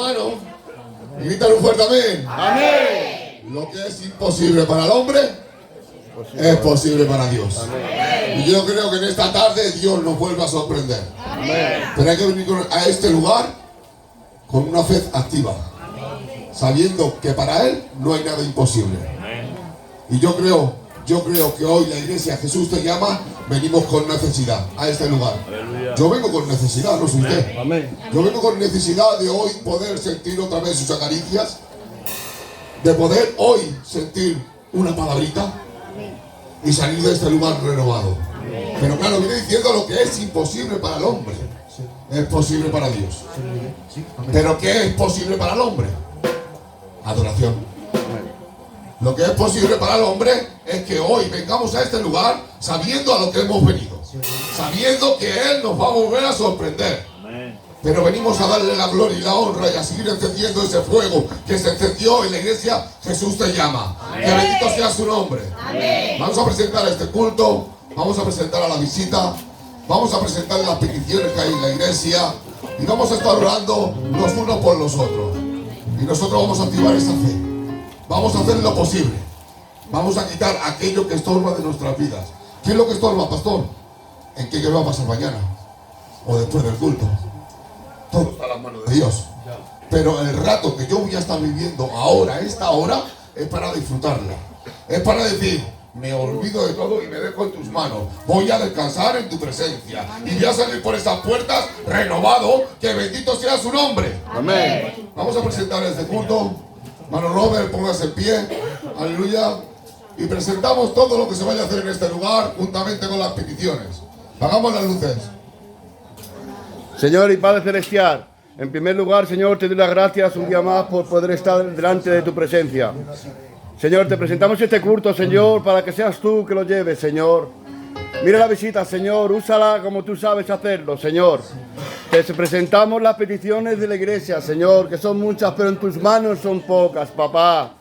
mano y grítale un fuerte amén. Amén. Lo que es imposible para el hombre es posible para Dios. Amén. Y yo creo que en esta tarde Dios nos vuelve a sorprender. Amén. Pero hay que venir a este lugar con una fe activa, sabiendo que para Él no hay nada imposible. Y yo creo que hoy la iglesia Jesús te llama, venimos con necesidad a este lugar. Yo vengo con necesidad, no soy usted. Amén. Yo vengo con necesidad de hoy poder sentir otra vez sus acaricias, de poder hoy sentir una palabrita y salir de este lugar renovado. Pero claro, viene diciendo lo que es imposible para el hombre, es posible para Dios. Pero ¿qué es posible para el hombre? Adoración. Lo que es posible para el hombre es que hoy vengamos a este lugar sabiendo a lo que hemos venido, sabiendo que Él nos va a volver a sorprender. Pero venimos a darle la gloria y la honra y a seguir encendiendo ese fuego que se encendió en la iglesia. Jesús te llama. Amén. Que bendito sea su nombre. Amén. Vamos a presentar este culto, vamos a presentar a la visita, vamos a presentar las peticiones que hay en la iglesia y vamos a estar orando los unos por los otros. Y nosotros vamos a activar esa fe. Vamos a hacer lo posible. Vamos a quitar aquello que estorba de nuestras vidas. ¿Qué es lo que estorba, pastor? ¿En qué va a pasar mañana? O después del culto. Todo está en las manos de Dios. Pero el rato que yo voy a estar viviendo ahora, esta hora, es para disfrutarla. Es para decir, me olvido de todo y me dejo en tus manos. Voy a descansar en tu presencia. Y voy a salir por esas puertas renovado. Que bendito sea su nombre. Amén. Vamos a presentar este culto. Hermano Robert, póngase en pie. Aleluya. Y presentamos todo lo que se vaya a hacer en este lugar, juntamente con las peticiones. Hagamos las luces. Señor y Padre Celestial, en primer lugar, Señor, te doy las gracias un día más por poder estar delante de tu presencia. Señor, te presentamos este culto, Señor, para que seas tú que lo lleves, Señor. Mira la visita, Señor, úsala como tú sabes hacerlo, Señor. Te presentamos las peticiones de la iglesia, Señor, que son muchas, pero en tus manos son pocas, papá.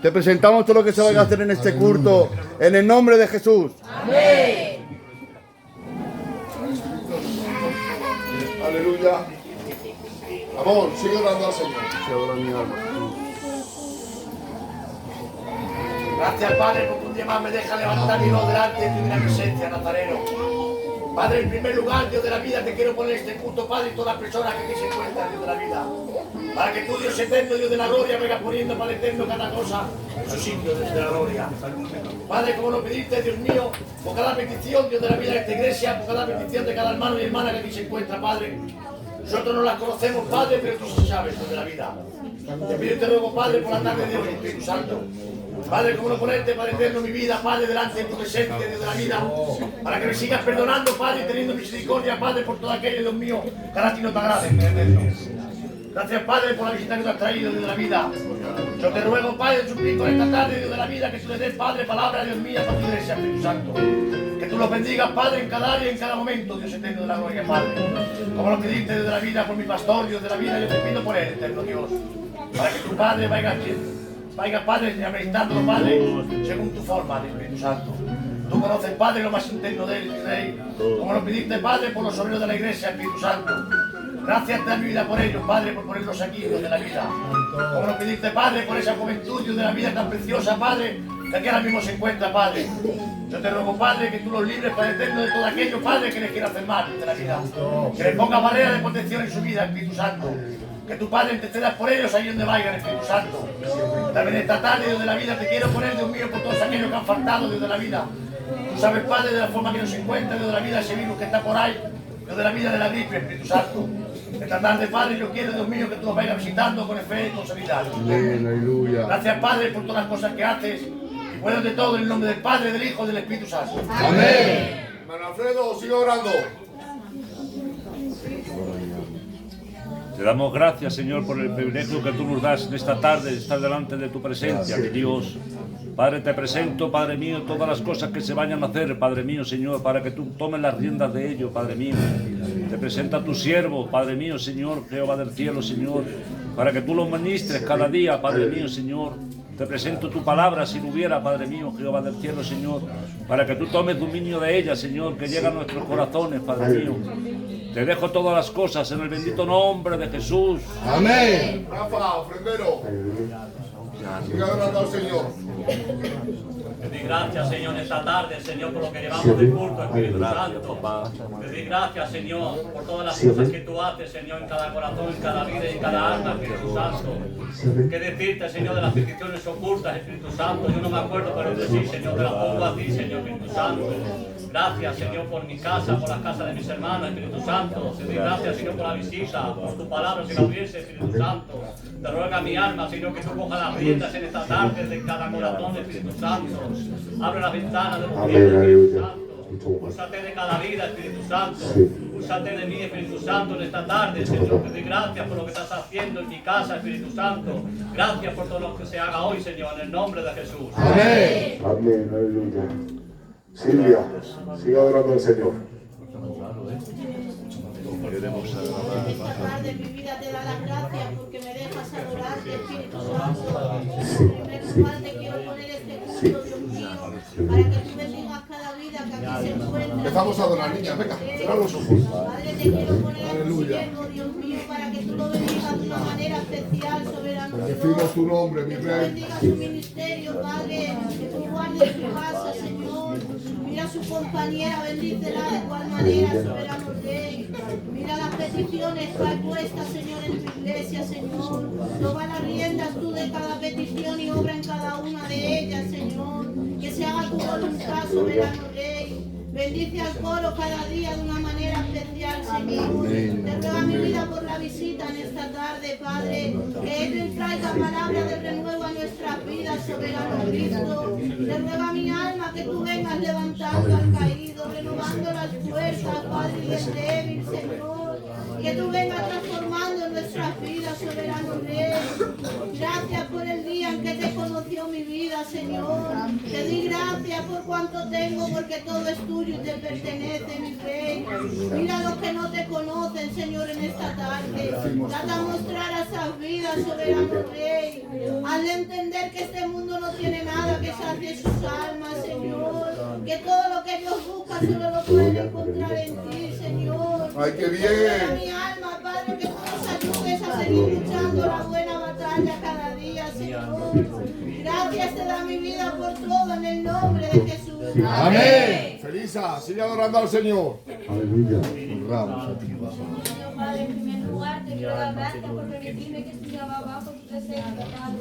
Te presentamos todo lo que se vaya a hacer en este culto, en el nombre de Jesús. Amén. Aleluya. Amor, sigue orando al Señor. Gracias, Padre, porque un día más me deja levantar mi voz delante de tu divina presencia, Nazareno. Padre, en primer lugar, Dios de la vida, te quiero poner este culto, Padre, y todas las personas que aquí se encuentran, Dios de la vida. Para que tú, Dios eterno, Dios de la gloria, venga poniendo, Padre eterno, cada cosa en su sitio, Dios de la gloria. Padre, como lo pediste, Dios mío, por cada petición, Dios de la vida de esta iglesia, por cada petición de cada hermano y hermana que aquí se encuentra, Padre. Nosotros no las conocemos, Padre, pero tú sí sabes, Dios de la vida. Te pido y te ruego, Padre, por la tarde de hoy, Espíritu Santo. Padre, como no ponerte, Padre eterno, mi vida, Padre, delante de tu presencia, Dios de la vida, para que me sigas perdonando, Padre, y teniendo misericordia, Padre, por todo aquello, Dios mío, que a ti no te agrade, Dios eterno. Gracias, Padre, por la visita que tú has traído, Dios de la vida. Yo te ruego, Padre, te suplico en esta tarde, Dios de la vida, que tú le des, Padre, palabra, Dios mío, para tu iglesia, Espíritu Santo. Que tú los bendigas, Padre, en cada área y en cada momento, Dios eterno de la gloria, Padre. Como lo pediste, Dios de la vida, por mi pastor, Dios de la vida, yo te pido por él, eterno Dios. Para que tu Padre vaya, Padre, ameritándolo, Padre, según tu forma, Espíritu Santo. Tú conoces, Padre, lo más interno de él, mi Rey. Como lo pediste, Padre, por los obreros de la iglesia, Espíritu Santo. Gracias te da mi vida por ellos, Padre, por ponerlos aquí, Dios de la vida. Como lo pediste, Padre, por esa juventud, Dios de la vida tan preciosa, Padre, que aquí ahora mismo se encuentra, Padre. Yo te ruego, Padre, que tú los libres, Padre eterno, de todo aquello, Padre, que les quiera hacer mal, Dios de la vida. Que les ponga barreras de protección en su vida, Espíritu Santo. Que tu Padre intercedas por ellos ahí donde vayan, Espíritu Santo. También esta tarde, Dios de la vida, te quiero poner, Dios mío, por todos aquellos que han faltado, Dios de la vida. Tú sabes, Padre, de la forma que nos encuentra, Dios de la vida, ese virus que está por ahí, Dios de la vida de la gripe, Espíritu Santo. Esta tarde, Padre, yo quiero, Dios mío, que tú nos vayas visitando con fe y con sanidad. Aleluya. Gracias, Padre, por todas las cosas que haces. Y puedes de todo en el nombre del Padre, del Hijo y del Espíritu Santo. Amén. Hermano Alfredo, sigue orando. Te damos gracias, Señor, por el privilegio que tú nos das en esta tarde de estar delante de tu presencia, mi Dios. Padre, te presento, Padre mío, todas las cosas que se vayan a hacer, Padre mío, Señor, para que tú tomes las riendas de ello, Padre mío. Te presenta a tu siervo, Padre mío, Señor, Jehová del cielo, Señor, para que tú lo ministres cada día, Padre mío, Señor. Te presento tu palabra, si lo hubiera, Padre mío, Jehová del cielo, Señor, para que tú tomes dominio de ella, Señor, que llegue a nuestros corazones, Padre mío. Te dejo todas las cosas en el bendito nombre de Jesús. Amén. Rafa, ofrendero. Siga adorando al Señor. Te doy gracias, Señor, en esta tarde, Señor, por lo que llevamos de culto, Espíritu Santo. Te doy gracias, Señor, por todas las cosas que tú haces, Señor, en cada corazón, en cada vida y en cada alma, Espíritu Santo. Que decirte, Señor, de las peticiones ocultas, Espíritu Santo. Yo no me acuerdo, pero de sí, Señor, te las pongo a ti, Señor, Espíritu Santo. Gracias, Señor, por mi casa, por las casas de mis hermanos, Espíritu Santo. Te doy gracias, Señor, por la visita, por tu palabra, si la hubiese, Espíritu Santo. Te ruega mi alma, Señor, que tú cojas las riendas en esta tarde de cada corazón, Espíritu Santo. Abre las ventanas de tu vida, Espíritu Santo. Úsate de cada vida, Espíritu Santo. Úsate de mí, Espíritu Santo, en esta tarde, Señor. Te doy gracias por lo que estás haciendo en mi casa, Espíritu Santo. Gracias por todo lo que se haga hoy, Señor, en el nombre de Jesús. Amén. Amén, aleluya. Silvia, siga adorando al Señor. Esta tarde mi vida te da las gracias porque me dejas adorarte, Espíritu Santo. En primer lugar te quiero poner este culto, Dios mío, para que tú bendigas cada vida que aquí se encuentra. Empezamos a adorar, niñas, venga, cerrar los ojos. Padre, te quiero poner a tu siervo, Dios mío, para que tú lo bendigas de una manera especial, soberano Dios. Decimos tu nombre, mi Que tú rey. bendigas su ministerio, Padre, que tú guardes su casa, Señor. Mira a su compañera, bendícela de igual manera, soberano Rey. Mira las peticiones que hay puestas, Señor, en tu iglesia, Señor. Toma las riendas tú de cada petición y obra en cada una de ellas, Señor. Que se haga tu voluntad, soberano Rey. Bendice al coro cada día de una manera especial, Señor. Te ruego mi vida por la visita en esta tarde, Padre. Que ellos traiga palabra de renuevo a nuestras vidas, soberano Cristo. Te ruego a mi alma que tú vengas levantando al caído, renovando las fuerzas, Padre, y el débil, Señor. Que tú vengas transformando nuestras vidas, soberano Rey. Gracias por el día en que te conoció mi vida, Señor. Te di gracias por cuanto tengo, porque todo es tuyo y te pertenece, mi Rey. Mira a los que no te conocen, Señor, en esta tarde. Trata de mostrar a esas vidas, soberano Rey. Hazle entender que este mundo no tiene nada que sacie sus almas, Señor. Que todo lo que ellos buscan solo lo pueden encontrar en ti, Señor. ¡Ay, qué Te ruego a bien! mi alma, Padre, que tú nos ayudes a seguir luchando la buena batalla cada día, Señor. Gracias te da mi vida por todo en el nombre de Jesús. Amén. Felisa, sigue adorando al Señor. Aleluya. Honramos a ti. Señor Padre, en primer lugar te quiero dar gracias por permitirme que estuviera bajo tu presencia, Padre.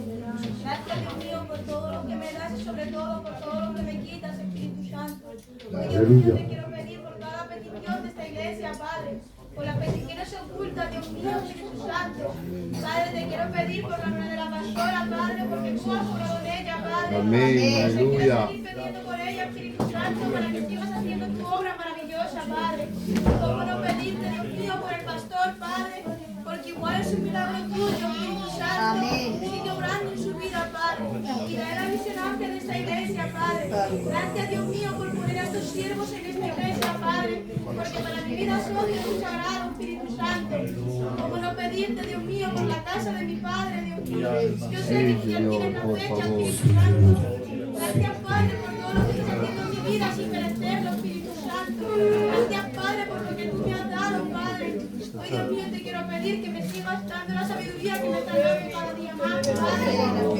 Gracias, Dios mío, por todo lo que me das y sobre todo por todo lo que me quitas, Espíritu Santo. Hoy, Dios mío, te quiero pedir por cada petición de esta iglesia, Padre. Por las peticiones ocultas, Dios mío, Espíritu Santo. Padre, te quiero pedir por la vida de la pastora, Padre, porque tú has obrado en ella, Padre. Amén, Te aleluya. quiero seguir pidiendo por ella, Espíritu Santo, para que sigas haciendo tu obra maravillosa, Padre. Cómo no pedirte, Dios mío, por el pastor, Padre, porque igual es un milagro tuyo, Espíritu Santo. Sigue obrando en su vida, Padre. Y trae la visionancia de esta iglesia, Padre. Gracias, Dios mío, por poner a estos siervos en esta iglesia, Padre, porque para mi vida es odio y sagrado, Espíritu Santo. Cómo no pedirte, Dios mío, por la casa de mi Padre, Dios mío. Yo sé que tú ya tienes la fecha, Espíritu Santo. Gracias, Padre, por todo lo que estás haciendo en mi vida sin merecerlo, Espíritu Santo. Gracias, Padre, por lo que tú me has dado, Padre. Hoy, Dios mío, te quiero pedir que me sigas dando la sabiduría que me estás dando cada día más, Padre.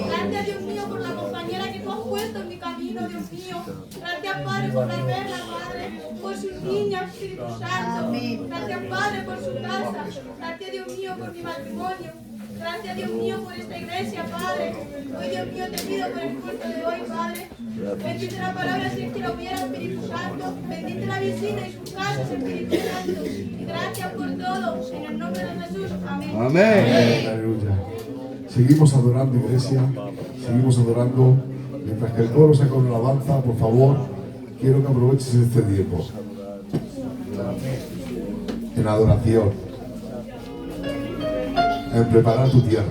Gracias, Dios mío, por la compañera que tú has puesto en mi camino, Dios mío. Gracias, Padre, por verla, Padre, por sus niñas, Espíritu Santo. Gracias, Padre, por su casa. Gracias, Dios mío, por mi matrimonio. Gracias, Dios mío, por esta iglesia, Padre. Hoy, Dios mío, te pido por el culto de hoy, Padre. Bendite la palabra si es que lo hubiera, Espíritu Santo. Bendite la visita y sus casas, Espíritu Santo. Y gracias por todo. En el nombre de Jesús. Amén. Amén. Aleluya. Seguimos adorando, iglesia. Seguimos adorando. Mientras que el coro saca una alabanza, por favor, quiero que aproveches este tiempo en adoración, en preparar tu tierra,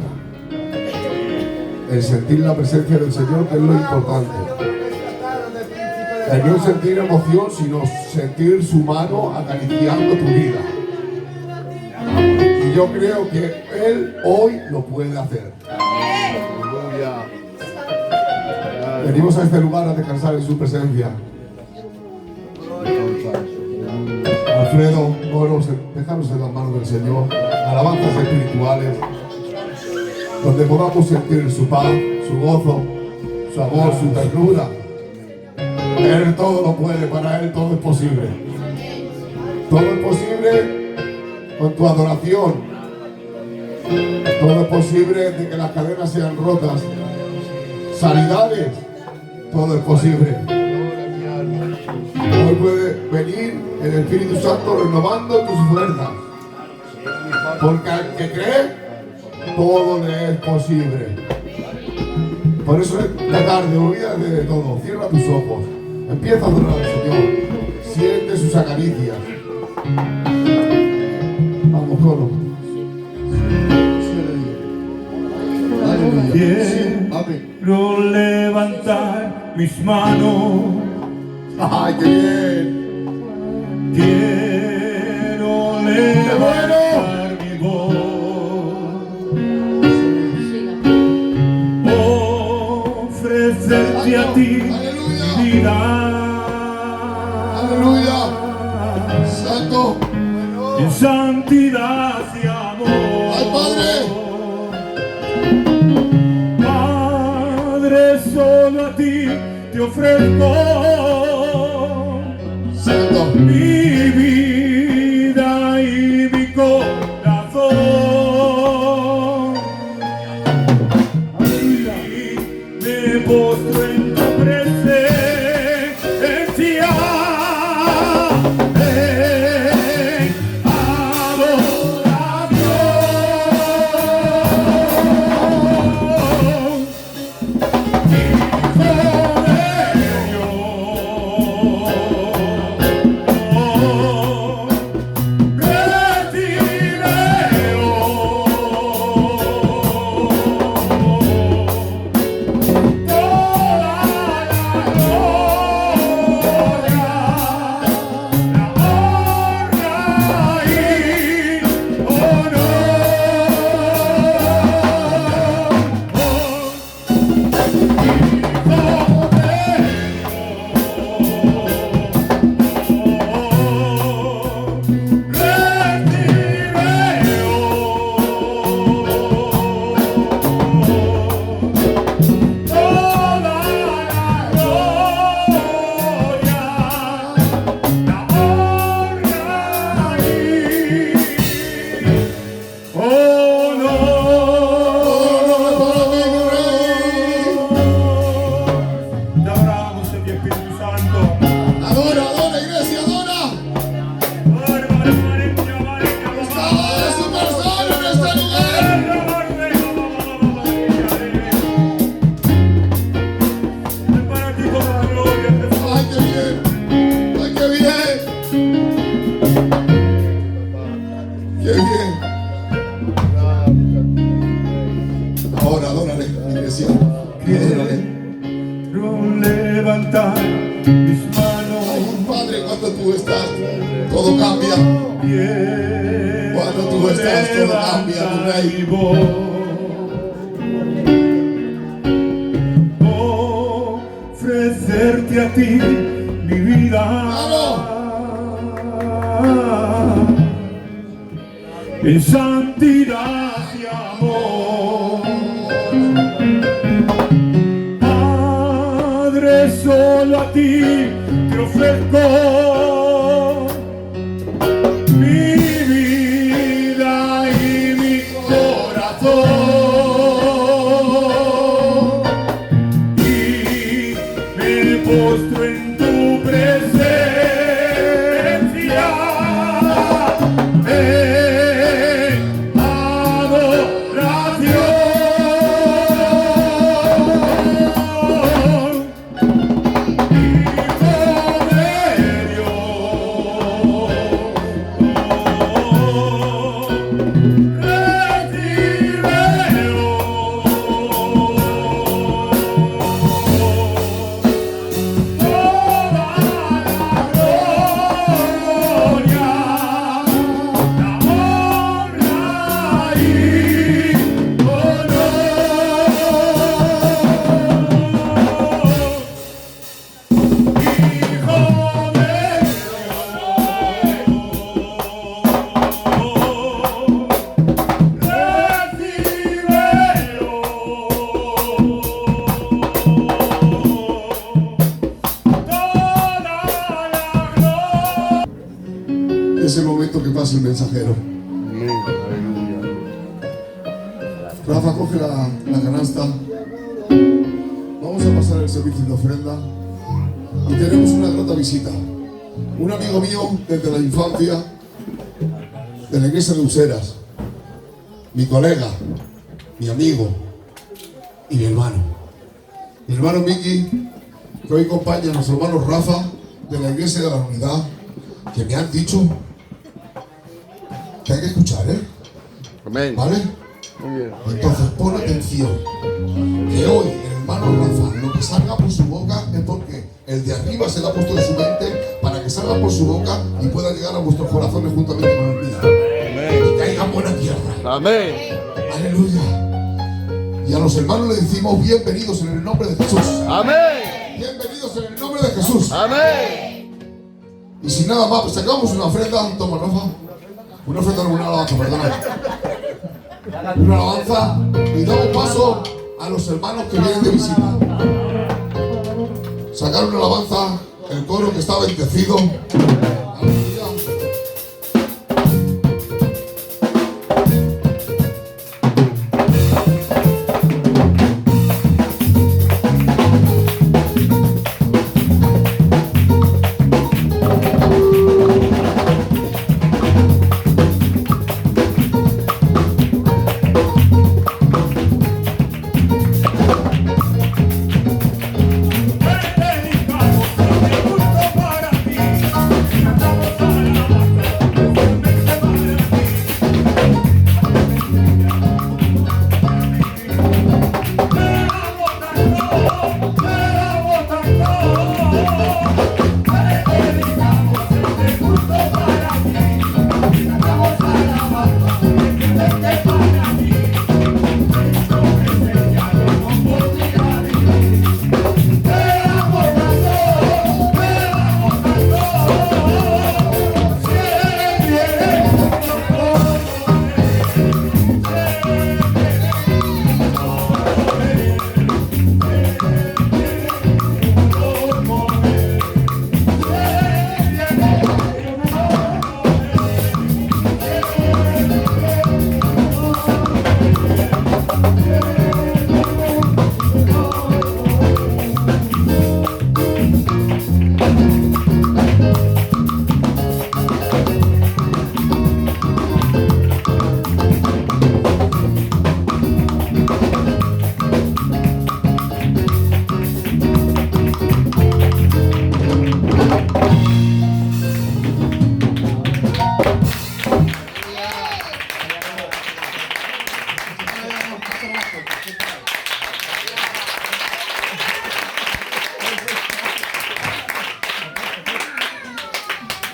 en sentir la presencia del Señor, que es lo importante. En no sentir emoción, sino sentir su mano acariciando tu vida. Y yo creo que Él hoy lo puede hacer. Aleluya. Venimos a este lugar a descansar en su presencia. Alfredo, coros, déjanos en las manos del Señor, alabanzas espirituales, donde podamos sentir su paz, su gozo, su amor, su ternura. Él todo lo puede, para Él todo es posible. Todo es posible con tu adoración. Todo es posible de que las cadenas sean rotas. Sanidades, todo es posible. Hoy puede venir el Espíritu Santo renovando tus fuerzas. Porque al que cree, todo le es posible. Por eso esta tarde, olvídate de todo, cierra tus ojos, empieza a adorar al Señor, siente sus acaricias. Vamos, coro. Quiero levantar mis manos. ¡Ay, qué bien! Quiero levantar mi voz. Ofrecerte a ti mi vida. ¡Aleluya! ¡Santo! En santidad y amor. ¡Ay, Padre! Padre, solo a ti te ofrezco ¡Santo! mi vida y mi corazón. Y me postro en tu presencia. Levantar mis manos. Ay, Padre, cuando tú estás, todo cambia. Cuando tú estás, todo cambia, mi Rey. Ofrecerte a ti mi vida. En santidad y amor. Solo a ti te ofrezco mi vida y mi corazón. Y me postro en tu presencia. Recibe el mensajero. Rafa, coge la canasta. Vamos a pasar el servicio de ofrenda. Y tenemos una grata visita. Un amigo mío desde la infancia, de la iglesia de Useras. Mi colega, mi amigo y mi hermano. Mi hermano Miki, que hoy acompaña a nuestro hermano Rafa, de la iglesia de la unidad, que me han dicho que hay que escuchar, ¿eh? Amén. ¿Vale? Muy bien. Entonces pon atención, que hoy el hermano Rafa, lo que salga por su boca es porque el de arriba se lo ha puesto en su mente para que salga por su boca y pueda llegar a vuestros corazones juntamente con el mío. Y caiga en buena tierra. Amén. Aleluya. Y a los hermanos le decimos bienvenidos en el nombre de Jesús. Amén. Bienvenidos en el nombre de Jesús. Amén. Y sin nada más, pues sacamos una ofrenda. Toma, Rafa. Una ofrenda, no, una alabanza, perdona. Una alabanza. Y damos paso a los hermanos que vienen de visita. Sacar una alabanza, el coro que está bendecido. Aleluya.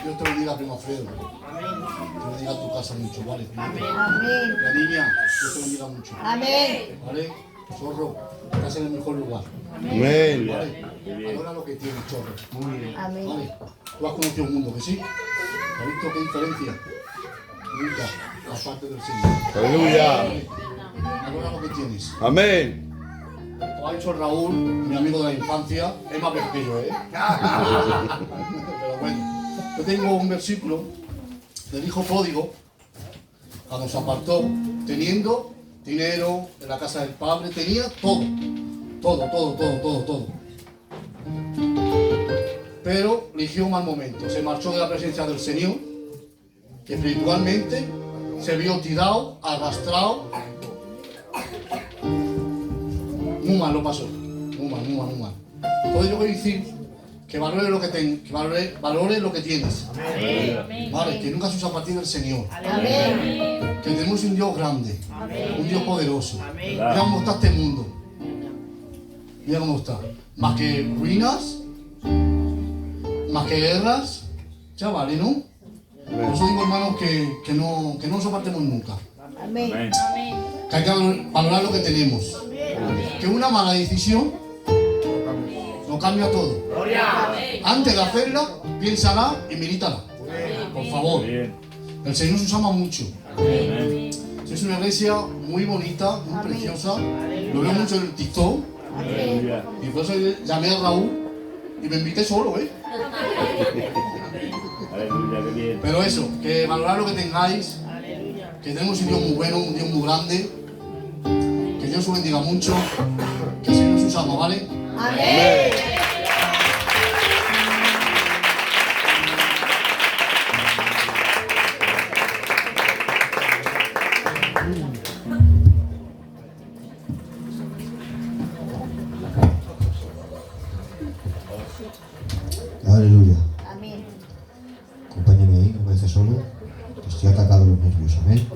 Dios te bendiga, primo Alfredo. Te bendiga tu casa mucho, ¿vale? Amén. La niña, Dios te bendiga mucho. Amén. ¿Vale? Zorro, estás en el mejor lugar. Amén. ¿Vale? Valora lo que tienes, chorro. Muy bien. Amén. ¿Vale? Tú has conocido un mundo, ¿que sí? ¿Has visto qué diferencia? Nunca, aparte del Señor. Aleluya. ¿Vale? Valora lo que tienes. Amén. Como ha dicho Raúl, mi amigo de la infancia, es más viejo que yo, ¿eh? Pero bueno, yo tengo un versículo del hijo pródigo, cuando se apartó, teniendo dinero en la casa del padre, tenía todo, todo. Pero eligió un mal momento, se marchó de la presencia del Señor, que espiritualmente se vio tirado, arrastrado. Muy mal lo pasó, muy mal. Entonces yo voy a decir que valore lo que valore lo que tienes. Amén. Vale, que nunca se usa a partir del Señor. Amén. Que tenemos un Dios grande, un Dios poderoso. Amén. Mira cómo está este mundo. Mira cómo está. Más que ruinas, más que guerras, chavales, ¿no? Por eso digo, hermanos, que no nos apartemos nunca. Amén. Amén. Que hay que valorar lo que tenemos. Que una mala decisión lo cambia todo. Antes de hacerla, piénsala y medítala. Por favor. Bien. El Señor nos ama mucho. Amén. Es una iglesia muy bonita, muy preciosa. Lo veo mucho en el TikTok. Aleluya. Y por eso llamé a Raúl y me invité solo, ¿eh? Aleluya, qué bien. Pero eso, que valorar lo que tengáis, que tenemos un Dios muy bueno, un Dios muy grande, que Dios os bendiga mucho, que el Señor os ama, ¿vale? Amén. Aleluya. Amén. Acompáñame ahí, no me dejes solo, que estoy atacado de los nervios. Amén.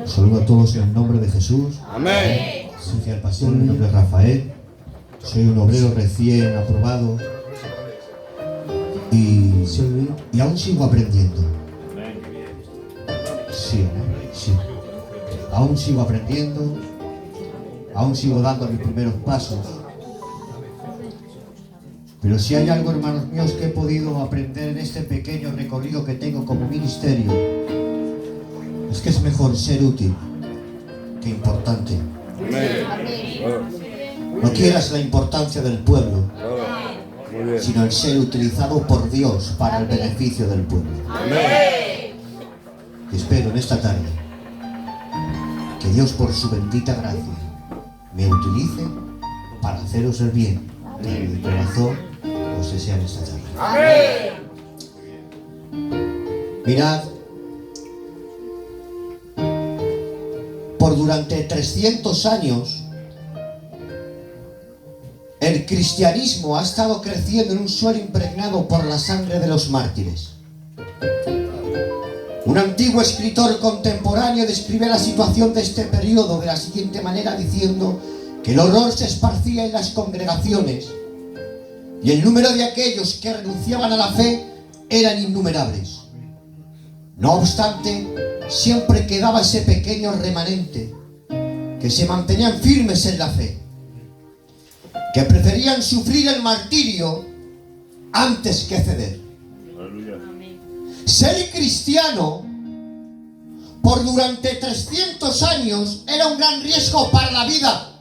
Os saludo a todos en el nombre de Jesús. Amén. Soy fiel pastor, mi nombre es Rafael. Soy un obrero recién aprobado y aún sigo aprendiendo. Sí, sí. Aún sigo aprendiendo, aún sigo dando mis primeros pasos. Pero si hay algo, hermanos míos, que he podido aprender en este pequeño recorrido que tengo como ministerio, es que es mejor ser útil que importante. No quieras la importancia del pueblo, sino el ser utilizado por Dios para el beneficio del pueblo. Y espero en esta tarde que Dios, por su bendita gracia, me utilice para haceros el bien que de mi corazón os desea en esta tarde. Mirad, por durante 300 años el cristianismo ha estado creciendo en un suelo impregnado por la sangre de los mártires. Un antiguo escritor contemporáneo describe la situación de este periodo de la siguiente manera, diciendo que el horror se esparcía en las congregaciones y el número de aquellos que renunciaban a la fe eran innumerables. No obstante, siempre quedaba ese pequeño remanente que se mantenían firmes en la fe, que preferían sufrir el martirio antes que ceder. Ser cristiano por durante 300 años era un gran riesgo para la vida.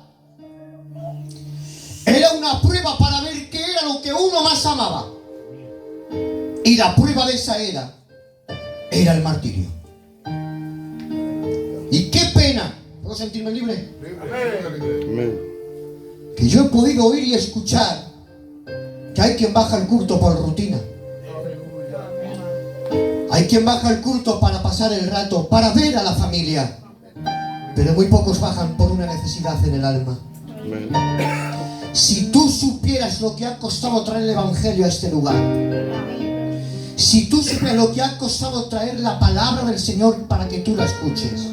Era una prueba para ver qué era lo que uno más amaba. Y la prueba de esa era el martirio. Y qué pena, ¿puedo sentirme libre? Amén. Que yo he podido oír y escuchar que hay quien baja el culto por rutina. Hay quien baja el culto para pasar el rato, para ver a la familia. Pero muy pocos bajan por una necesidad en el alma. Amén. Si tú supieras lo que ha costado traer el Evangelio a este lugar, si tú supieras lo que ha costado traer la palabra del Señor para que tú la escuches,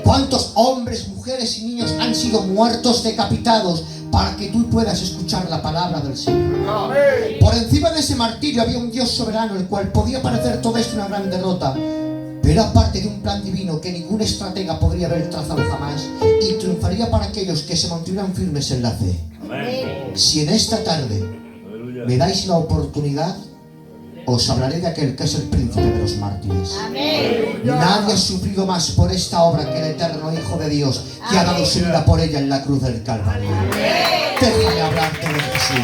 cuántos hombres, mujeres y niños han sido muertos, decapitados, para que tú puedas escuchar la palabra del Señor. Por encima de ese martirio había un Dios soberano, el cual podía parecer todo esto una gran derrota, pero era parte de un plan divino que ningún estratega podría haber trazado jamás, y triunfaría para aquellos que se mantuvieran firmes en la fe. Si en esta tarde me dais la oportunidad, os hablaré de aquel que es el príncipe de los mártires. Nadie ha sufrido más por esta obra que el eterno Hijo de Dios, que ha dado su vida por ella en la cruz del Calvario. Déjame hablarte de Jesús,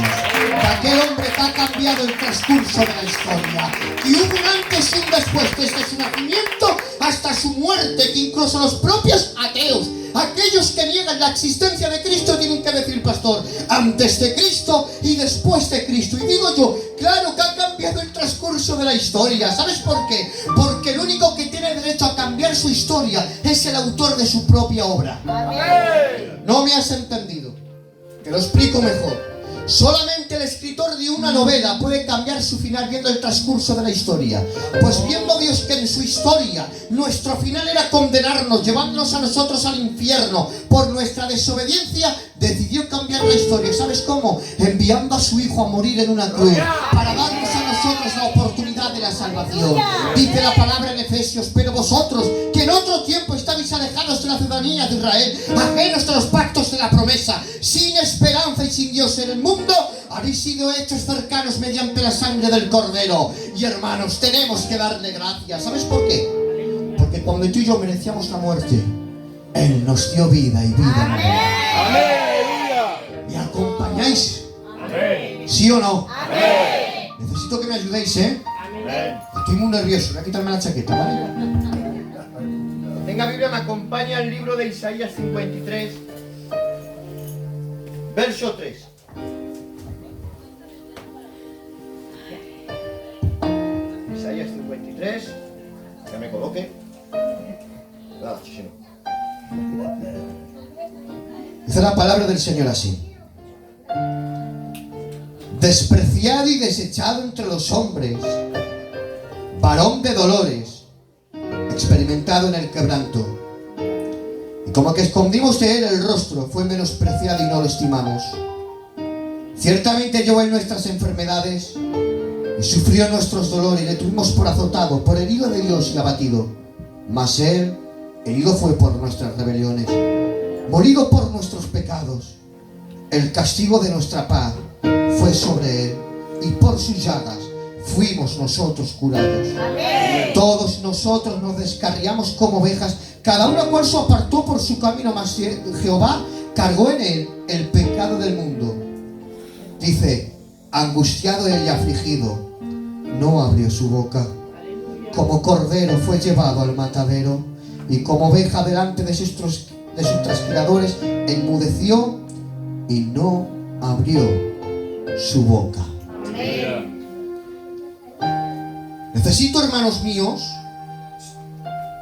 de aquel hombre que ha cambiado el transcurso de la historia. Y hubo un antes y un después, desde su nacimiento hasta su muerte, que incluso los propios ateos, aquellos que niegan la existencia de Cristo, tienen que decir, pastor, antes de Cristo y después de Cristo. Y digo yo, claro que ha cambiado el transcurso de la historia. ¿Sabes por qué? Porque el único que tiene derecho a cambiar su historia es el autor de su propia obra. ¿No me has entendido? Te lo explico mejor. Solamente el escritor de una novela puede cambiar su final viendo el transcurso de la historia. Pues viendo Dios que en su historia nuestro final era condenarnos, llevándonos a nosotros al infierno por nuestra desobediencia, decidió cambiar la historia. ¿Sabes cómo? Enviando a su Hijo a morir en una cruz para darnos a nosotros la oportunidad de la salvación. Dice la palabra en Efesios: pero vosotros, que en otro tiempo estabais alejados de la ciudadanía de Israel, ajenos de los pactos de la promesa, sin esperanza y sin Dios en el mundo, habéis sido hechos cercanos mediante la sangre del Cordero. Y hermanos, tenemos que darle gracias. ¿Sabes por qué? Porque cuando tú y yo merecíamos la muerte, Él nos dio vida y vida. ¿Me acompañáis? ¿Sí o no? Necesito necesito que me ayudéis, ¿eh? Estoy muy nervioso, voy a quitarme la chaqueta, ¿vale? Tenga Biblia, me acompaña el libro de Isaías 53, verso 3. Isaías 53, que me coloque. Nada, sí, no. Dice la palabra del Señor así: despreciado y desechado entre los hombres, varón de dolores, experimentado en el quebranto. Y como que escondimos de él el rostro, fue menospreciado y no lo estimamos. Ciertamente llevó en nuestras enfermedades y sufrió nuestros dolores, y le tuvimos por azotado, por herido de Dios y abatido. Mas él herido fue por nuestras rebeliones, molido por nuestros pecados. El castigo de nuestra paz fue sobre él, y por sus llagas fuimos nosotros curados. Amén. Todos nosotros nos descarriamos como ovejas, cada uno cual se apartó por su camino, mas Jehová cargó en él el pecado del mundo. Dice: angustiado él y afligido, no abrió su boca. Como cordero fue llevado al matadero, y como oveja delante de sus trasquiladores, enmudeció y no abrió su boca. Amén. Necesito, hermanos míos,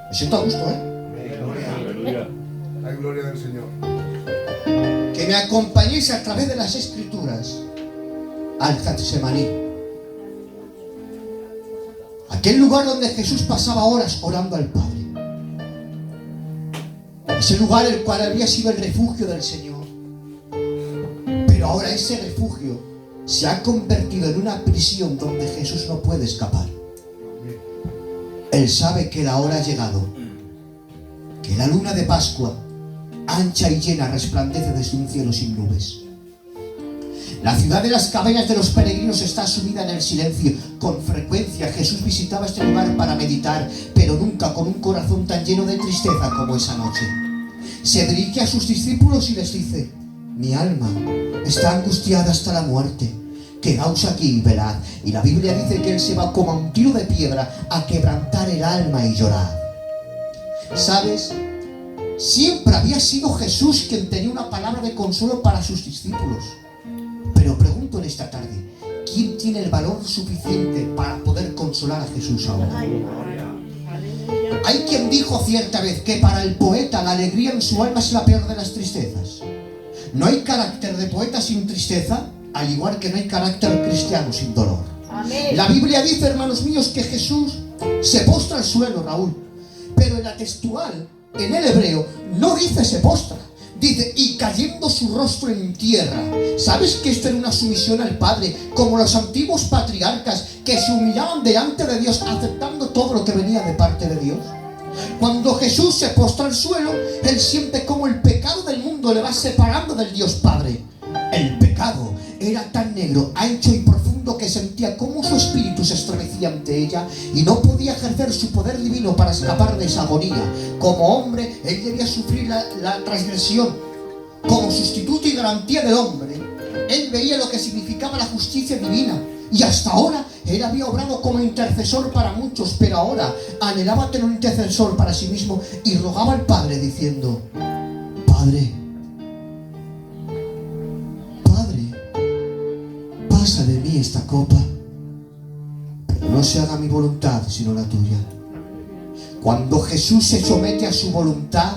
me siento a gusto, Aleluya. La gloria del Señor. que me acompañéis a través de las Escrituras al Getsemaní, aquel lugar donde Jesús pasaba horas orando al Padre, ese lugar el cual había sido el refugio del Señor, pero ahora ese refugio se ha convertido en una prisión donde Jesús no puede escapar. Él sabe que la hora ha llegado, que la luna de Pascua, ancha y llena, resplandece desde un cielo sin nubes. La ciudad de las cabañas de los peregrinos está sumida en el silencio. Con frecuencia Jesús visitaba este lugar para meditar, pero nunca con un corazón tan lleno de tristeza como esa noche. Se dirige a sus discípulos y les dice: mi alma está angustiada hasta la muerte. Quedaos aquí y velad. Y la Biblia dice que él se va como a un tiro de piedra a quebrantar el alma y llorar. ¿Sabes? Siempre había sido Jesús quien tenía una palabra de consuelo para sus discípulos. Pero pregunto en esta tarde, ¿quién tiene el valor suficiente para poder consolar a Jesús ahora? Hay quien dijo cierta vez que para el poeta la alegría en su alma es la peor de las tristezas. No hay carácter de poeta sin tristeza, al igual que no hay carácter cristiano sin dolor. Amén. La Biblia dice, hermanos míos, que Jesús se postra al suelo, Raúl, pero en la textual, en el hebreo, no dice se postra, dice y cayendo su rostro en tierra. ¿Sabes que esto era una sumisión al Padre, como los antiguos patriarcas que se humillaban delante de Dios, aceptando todo lo que venía de parte de Dios? Cuando Jesús se postra al suelo, él siente como el pecado del mundo le va separando del Dios Padre. El pecado era tan negro, ancho y profundo que sentía cómo su espíritu se estremecía ante ella y no podía ejercer su poder divino para escapar de esa agonía. Como hombre, él debía sufrir la transgresión. Como sustituto y garantía del hombre, él veía lo que significaba la justicia divina. Y hasta ahora, él había obrado como intercesor para muchos, pero ahora anhelaba tener un intercesor para sí mismo y rogaba al Padre diciendo: Padre, pasa de mí esta copa, pero no se haga mi voluntad sino la tuya. Cuando Jesús se somete a su voluntad,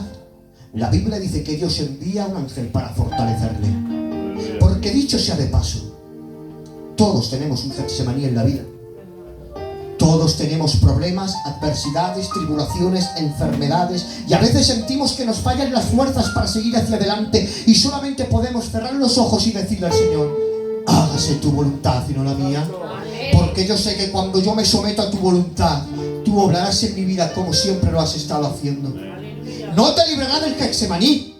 la Biblia dice que Dios envía a un ángel para fortalecerle. Porque dicho sea de paso, todos tenemos un Getsemaní en la vida. Todos tenemos problemas, adversidades, tribulaciones, enfermedades, y a veces sentimos que nos fallan las fuerzas para seguir hacia adelante y solamente podemos cerrar los ojos y decirle al Señor: hágase tu voluntad y no la mía. Porque yo sé que cuando yo me someto a tu voluntad, tú obrarás en mi vida como siempre lo has estado haciendo. No te librará del Getsemaní,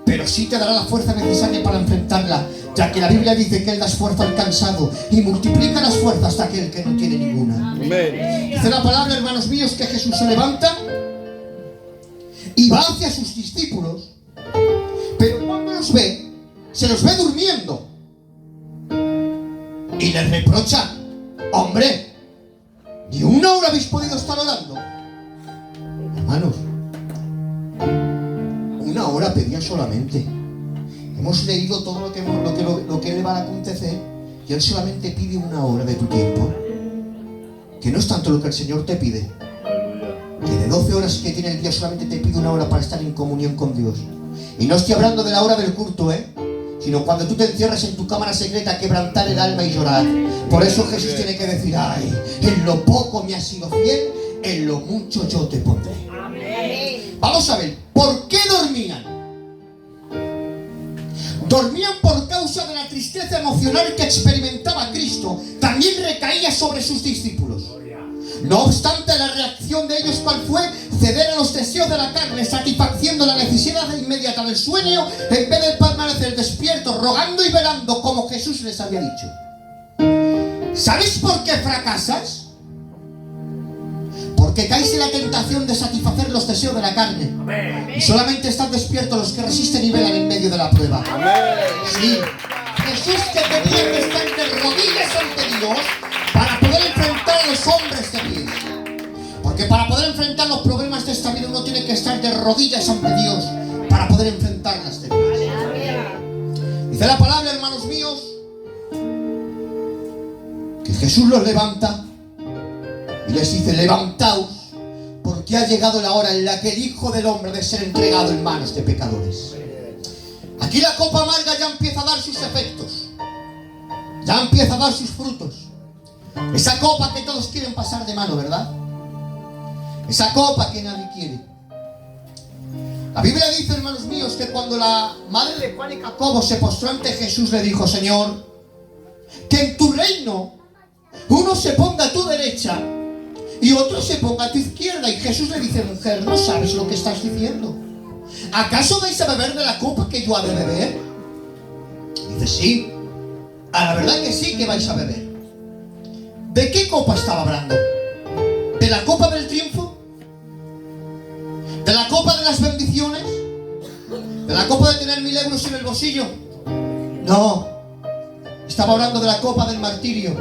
pero sí te dará la fuerza necesaria para enfrentarla, ya que la Biblia dice que Él da fuerza al cansado y multiplica las fuerzas de aquel que no tiene ninguna. Amén. Dice la palabra, hermanos míos, que Jesús se levanta y va hacia sus discípulos, pero cuando los ve, se los ve durmiendo y les reprocha: Hombre, ni una hora habéis podido estar orando. Hermanos, una hora pedía solamente. Hemos leído todo lo que le va a acontecer y Él solamente pide una hora de tu tiempo. Que no es tanto lo que el Señor te pide. Que de 12 horas que tiene el día solamente te pide una hora para estar en comunión con Dios. Y no estoy hablando de la hora del culto, sino cuando tú te encierras en tu cámara secreta a quebrantar el alma y llorar. Por eso Jesús tiene que decir, ay, en lo poco me has sido fiel, en lo mucho yo te pondré. Amén. Vamos a ver, ¿por qué dormían? Dormían por causa de la tristeza emocional que experimentaba Cristo. También recaía sobre sus discípulos. No obstante, la reacción de ellos, ¿cuál fue? Ceder a los deseos de la carne, satisfaciendo la necesidad inmediata del sueño, en vez de permanecer despiertos, rogando y velando, como Jesús les había dicho. ¿Sabes por qué fracasas? Porque caes en la tentación de satisfacer los deseos de la carne. Y solamente están despiertos los que resisten y velan en medio de la prueba. Sí, Jesús que tenía que estar de rodillas ante Dios para poder enfrentar a los hombres de bien. Porque para poder enfrentar los problemas de esta vida uno tiene que estar de rodillas ante Dios para poder enfrentarlas de bien. Dice la palabra, hermanos míos, que Jesús los levanta y les dice, levantaos, porque ha llegado la hora en la que el Hijo del Hombre ha de ser entregado en manos de pecadores. Aquí la copa amarga ya empieza a dar sus efectos, ya empieza a dar sus frutos. Esa copa que todos quieren pasar de mano, ¿verdad? Esa copa que nadie quiere. La Biblia dice, hermanos míos, que cuando la madre de Juan y Jacobo se postró ante Jesús, le dijo, Señor, que en tu reino uno se ponga a tu derecha y otro se ponga a tu izquierda. Y Jesús le dice, mujer, ¿no sabes lo que estás diciendo? ¿Acaso vais a beber de la copa que yo ha de beber? Dice, sí, a la verdad que sí que vais a beber. ¿De qué copa estaba hablando? ¿De la copa del triunfo? ¿De la copa de las bendiciones? ¿De la copa de tener 1000 euros en el bolsillo? No, estaba hablando de la copa del martirio.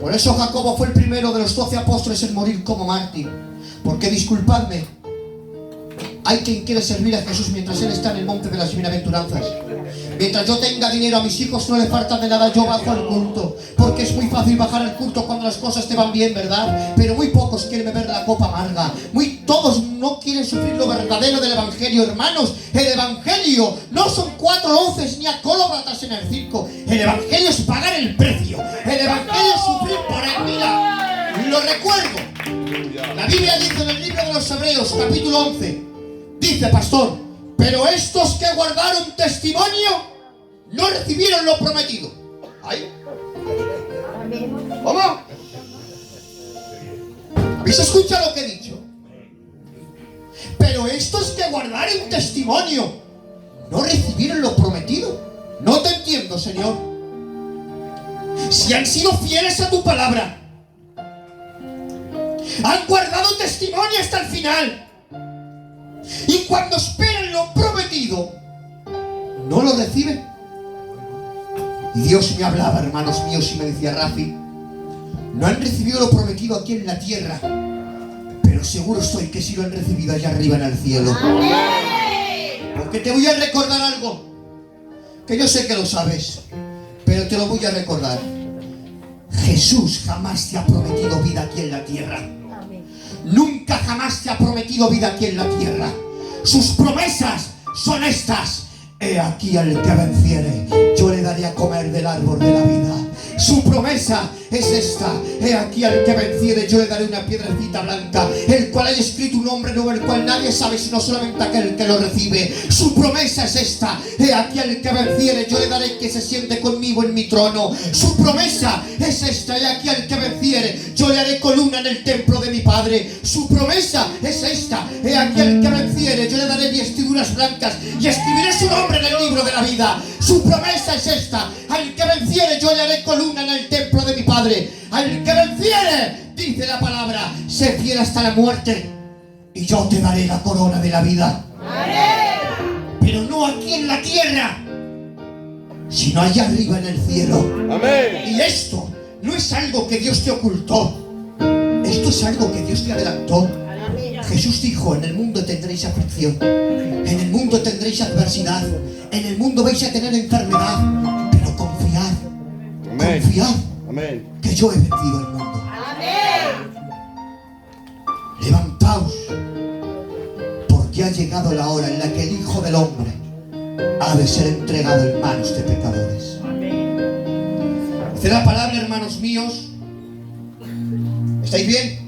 Por eso Jacobo fue el primero de los 12 apóstoles en morir como mártir. Porque, disculpadme, hay quien quiere servir a Jesús mientras Él está en el monte de las bienaventuranzas. Mientras yo tenga dinero, a mis hijos no le falta de nada, yo bajo al culto. Porque es muy fácil bajar al culto cuando las cosas te van bien, ¿verdad? Pero muy pocos quieren beber la copa amarga. Todos no quieren sufrir lo verdadero del Evangelio, hermanos. El Evangelio no son 4 onces ni acólobratas en el circo. El Evangelio es pagar el precio. El Evangelio es sufrir por Él. Mira, lo recuerdo. La Biblia dice en el libro de los Hebreos, capítulo 11, dice, pastor, pero estos que guardaron testimonio no recibieron lo prometido. ¿Ay? ¿Cómo? ¿Habéis escuchado lo que he dicho? Pero estos que guardaron testimonio no recibieron lo prometido. No te entiendo, Señor. Si han sido fieles a tu palabra, han guardado testimonio hasta el final, y cuando esperan lo prometido, no lo reciben. Y Dios me hablaba, hermanos míos, y me decía, Rafi, no han recibido lo prometido aquí en la tierra, pero seguro estoy que sí lo han recibido allá arriba en el cielo. Porque te voy a recordar algo, que yo sé que lo sabes, pero te lo voy a recordar. Jesús jamás te ha prometido vida aquí en la tierra. Nunca jamás te ha prometido vida aquí en la tierra. Sus promesas son estas. He aquí al que venciere, yo le daré a comer del árbol de la vida. Su promesa es esta. He aquí al que venciere, yo le daré una piedrecita blanca, el cual haya escrito un nombre nuevo, el cual nadie sabe sino solamente aquel que lo recibe. Su promesa es esta. He aquí al que venciere, yo le daré que se siente conmigo en mi trono. Su promesa es esta. He aquí al que venciere, yo le haré columna en el templo de mi Padre. Su promesa es esta. He aquí al que venciere, yo le daré vestiduras blancas y escribiré su nombre en el libro de la vida. Su promesa es esta. Al que venciere, yo le haré columna en el templo de mi Padre. Al que venciere, dice la palabra, sé fiel hasta la muerte y yo te daré la corona de la vida. Pero no aquí en la tierra, sino allá arriba en el cielo. Amén. Y esto no es algo que Dios te ocultó. Esto es algo que Dios te adelantó. Jesús dijo, en el mundo tendréis aflicción, en el mundo tendréis adversidad, en el mundo vais a tener enfermedad, pero confiad, Amén. confiad Amén. que yo he vencido el mundo. Levantaos, porque ha llegado la hora en la que el Hijo del Hombre ha de ser entregado en manos de pecadores. Dice la palabra, hermanos míos. ¿Estáis bien?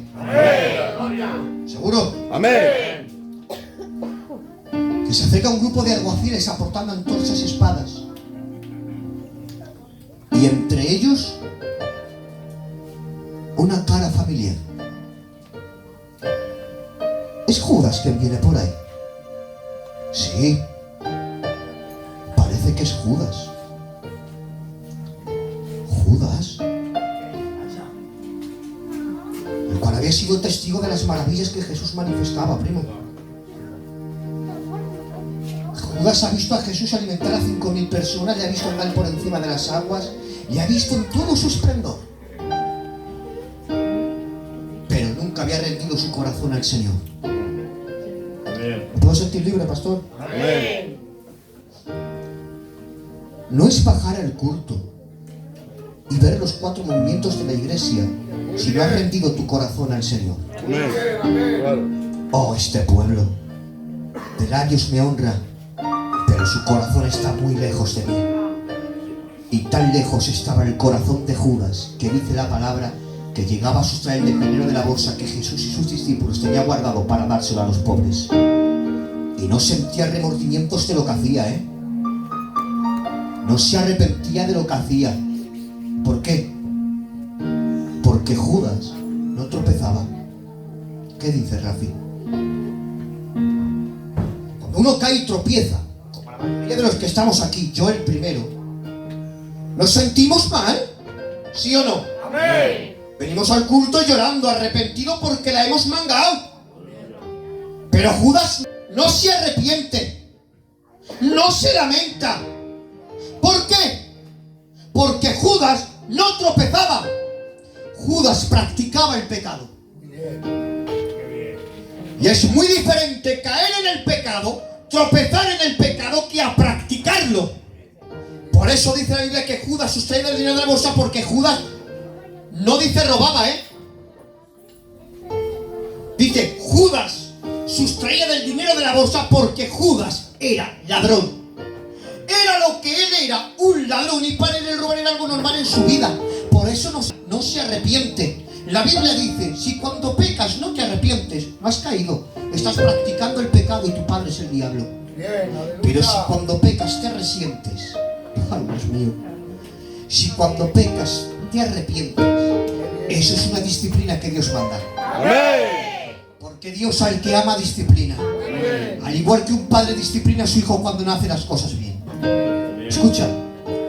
¿Seguro? Amén. Que se acerca un grupo de alguaciles aportando antorchas y espadas. Y entre ellos, una cara familiar. ¿Es Judas quien viene por ahí? Sí. Parece que es Judas. Judas, el cual había sido testigo de las maravillas que Jesús manifestaba, primo. Judas ha visto a Jesús alimentar a 5.000 personas, le ha visto andar por encima de las aguas, le ha visto en todo su esplendor. Pero nunca había rendido su corazón al Señor. ¿Me puedo sentir libre, pastor? Amén. No es bajar al culto y ver los 4 movimientos de la iglesia si no has rendido tu corazón al Señor. Amén. Claro. Oh, este pueblo de labios me honra, pero su corazón está muy lejos de mí. Y tan lejos estaba el corazón de Judas, que dice la palabra que llegaba a sustraer el dinero de la bolsa que Jesús y sus discípulos tenían guardado para dárselo a los pobres. Y no sentía remordimientos de lo que hacía, ¿eh? No se arrepentía de lo que hacía. ¿Por qué? Porque Judas no tropezaba. ¿Qué dice Rafi? Cuando uno cae y tropieza, como la mayoría de los que estamos aquí, yo el primero, ¿nos sentimos mal? ¿Sí o no? Amén. Venimos al culto llorando, arrepentido porque la hemos mangado. Pero Judas no se arrepiente, no se lamenta. ¿Por qué? Porque Judas no tropezaba. Judas practicaba el pecado. Y es muy diferente caer en el pecado, tropezar en el pecado, que a practicarlo. Por eso dice la Biblia que Judas sustraía el dinero de la bolsa, porque Judas no dice robaba, ¿eh? Dice Judas sustraía del dinero de la bolsa porque Judas era ladrón. Era lo que él era, un ladrón, y para él el robar era algo normal en su vida. Por eso no se arrepiente. La Biblia dice, si cuando pecas no te arrepientes, no has caído, estás practicando el pecado y tu padre es el diablo. Pero si cuando pecas te resientes, ay Dios mío, si cuando pecas te arrepientes, eso es una disciplina que Dios manda. Amén. Porque Dios al que ama disciplina. Al igual que un padre disciplina a su hijo cuando no hace las cosas bien. Escucha,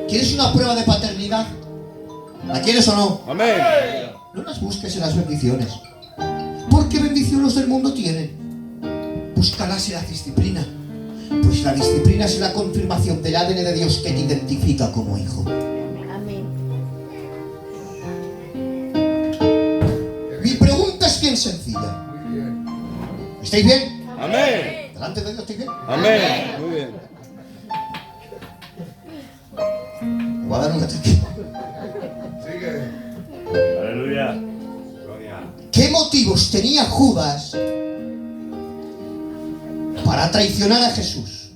¿quieres una prueba de paternidad? ¿La quieres o no? Amén. No las busques en las bendiciones. ¿Por qué bendición los del mundo tienen? Búscalas en la disciplina. Pues la disciplina es la confirmación del ADN de Dios que te identifica como hijo. Amén. Mi pregunta es bien sencilla. ¿Estáis bien? Amén. ¿Delante de Dios estáis bien? Amén. Muy bien. Voy a dar un ataque. Aleluya. ¿Qué motivos tenía Judas para traicionar a Jesús?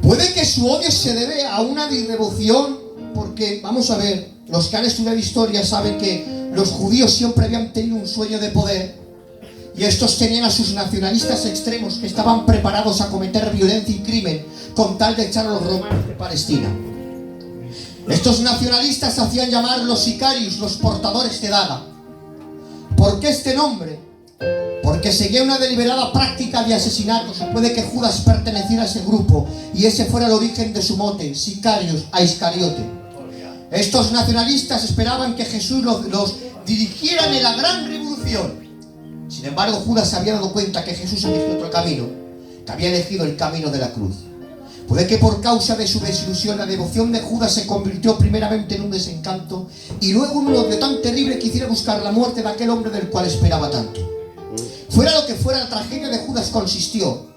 Puede que su odio se debe a una devoción, porque, vamos a ver, los que han estudiado historia saben que los judíos siempre habían tenido un sueño de poder, y estos tenían a sus nacionalistas extremos que estaban preparados a cometer violencia y crimen con tal de echar a los romanos de Palestina. Estos nacionalistas hacían llamar los sicarios, los portadores de daga. ¿Por qué este nombre? Porque seguía una deliberada práctica de asesinatos. Puede que Judas perteneciera a ese grupo y ese fuera el origen de su mote, sicarios a Iscariote. Estos nacionalistas esperaban que Jesús los dirigiera en la gran revolución. Sin embargo, Judas se había dado cuenta que Jesús eligió otro camino, que había elegido el camino de la cruz. Puede que por causa de su desilusión la devoción de Judas se convirtió primeramente en un desencanto y luego en un odio tan terrible que hiciera buscar la muerte de aquel hombre del cual esperaba tanto. Fuera lo que fuera, la tragedia de Judas consistió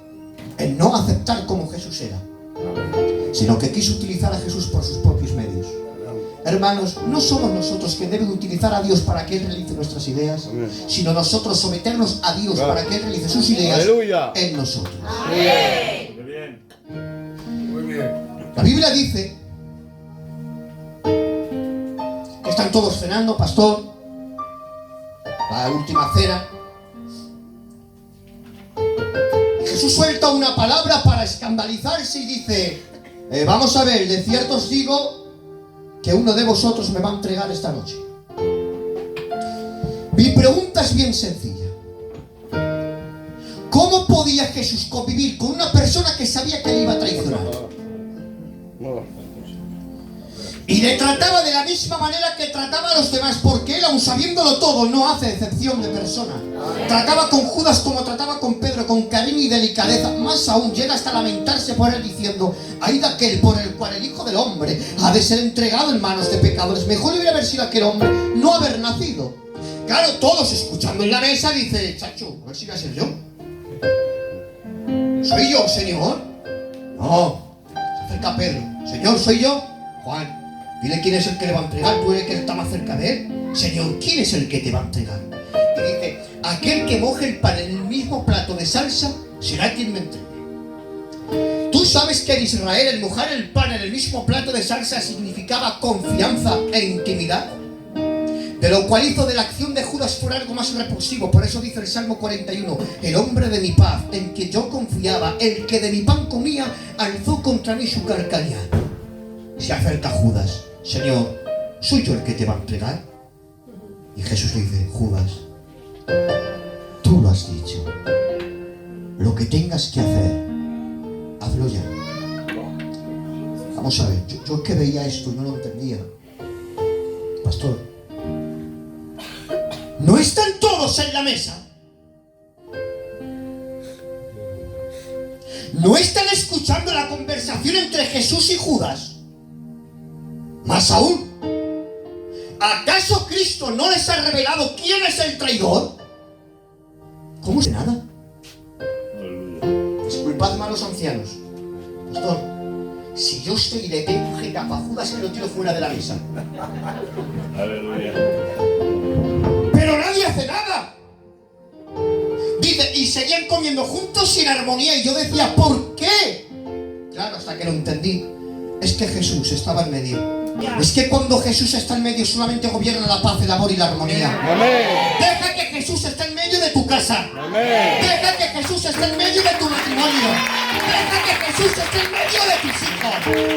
en no aceptar como Jesús era, sino que quiso utilizar a Jesús por sus propios medios. Hermanos, no somos nosotros quienes deben utilizar a Dios para que Él realice nuestras ideas, sino nosotros someternos a Dios para que Él realice sus ideas en nosotros. La Biblia dice que están todos cenando, pastor, la última cena. Y Jesús suelta una palabra para escandalizarse y dice, vamos a ver, de cierto os digo que uno de vosotros me va a entregar esta noche. Mi pregunta es bien sencilla. ¿Cómo podía Jesús convivir con una persona que sabía que le iba a traicionar? Y le trataba de la misma manera que trataba a los demás, porque él, aun sabiéndolo todo, no hace excepción de persona. Trataba con Judas como trataba con Pedro, con cariño y delicadeza. Más aún, llega hasta lamentarse por él diciendo, ay de aquel por el cual el Hijo del Hombre ha de ser entregado en manos de pecadores. Mejor hubiera haber sido aquel hombre no haber nacido. Claro, todos escuchando en la mesa, dice, chacho, a ver si voy a ser yo. ¿Soy yo, Señor? No. Se acerca Pedro. Señor, ¿soy yo? Juan. Dile quién es el que le va a entregar, tú eres el que está más cerca de él. Señor, ¿quién es el que te va a entregar? Y dice, aquel que moje el pan en el mismo plato de salsa será quien me entregue. Tú sabes que en Israel el mojar el pan en el mismo plato de salsa significaba confianza e intimidad. De lo cual hizo de la acción de Judas fuera algo más repulsivo. Por eso dice el Salmo 41, el hombre de mi paz, en que yo confiaba, el que de mi pan comía, alzó contra mí su carcaña. Se acerca Judas. Señor, ¿soy yo el que te va a entregar? Y Jesús le dice, Judas, tú lo has dicho. Lo que tengas que hacer, hazlo ya. Vamos a ver, yo que veía esto y no lo entendía. Pastor, ¿no están todos en la mesa? ¿No están escuchando la conversación entre Jesús y Judas? Más aún, ¿acaso Cristo no les ha revelado quién es el traidor? ¿Cómo se nada? Disculpadme a los ancianos. Pastor, si yo estoy y le pego un jetazo a Judas, que lo tiro fuera de la mesa. Aleluya. Pero nadie hace nada. Dice, y seguían comiendo juntos sin armonía. Y yo decía, ¿por qué? Claro, hasta que lo entendí. Es que Jesús estaba en medio. Es que cuando Jesús está en medio solamente gobierna la paz, el amor y la armonía. Amén. Deja que Jesús esté en medio de tu casa. Amén. Deja que Jesús esté en medio de tu matrimonio. Deja que Jesús esté en medio de tus hijos.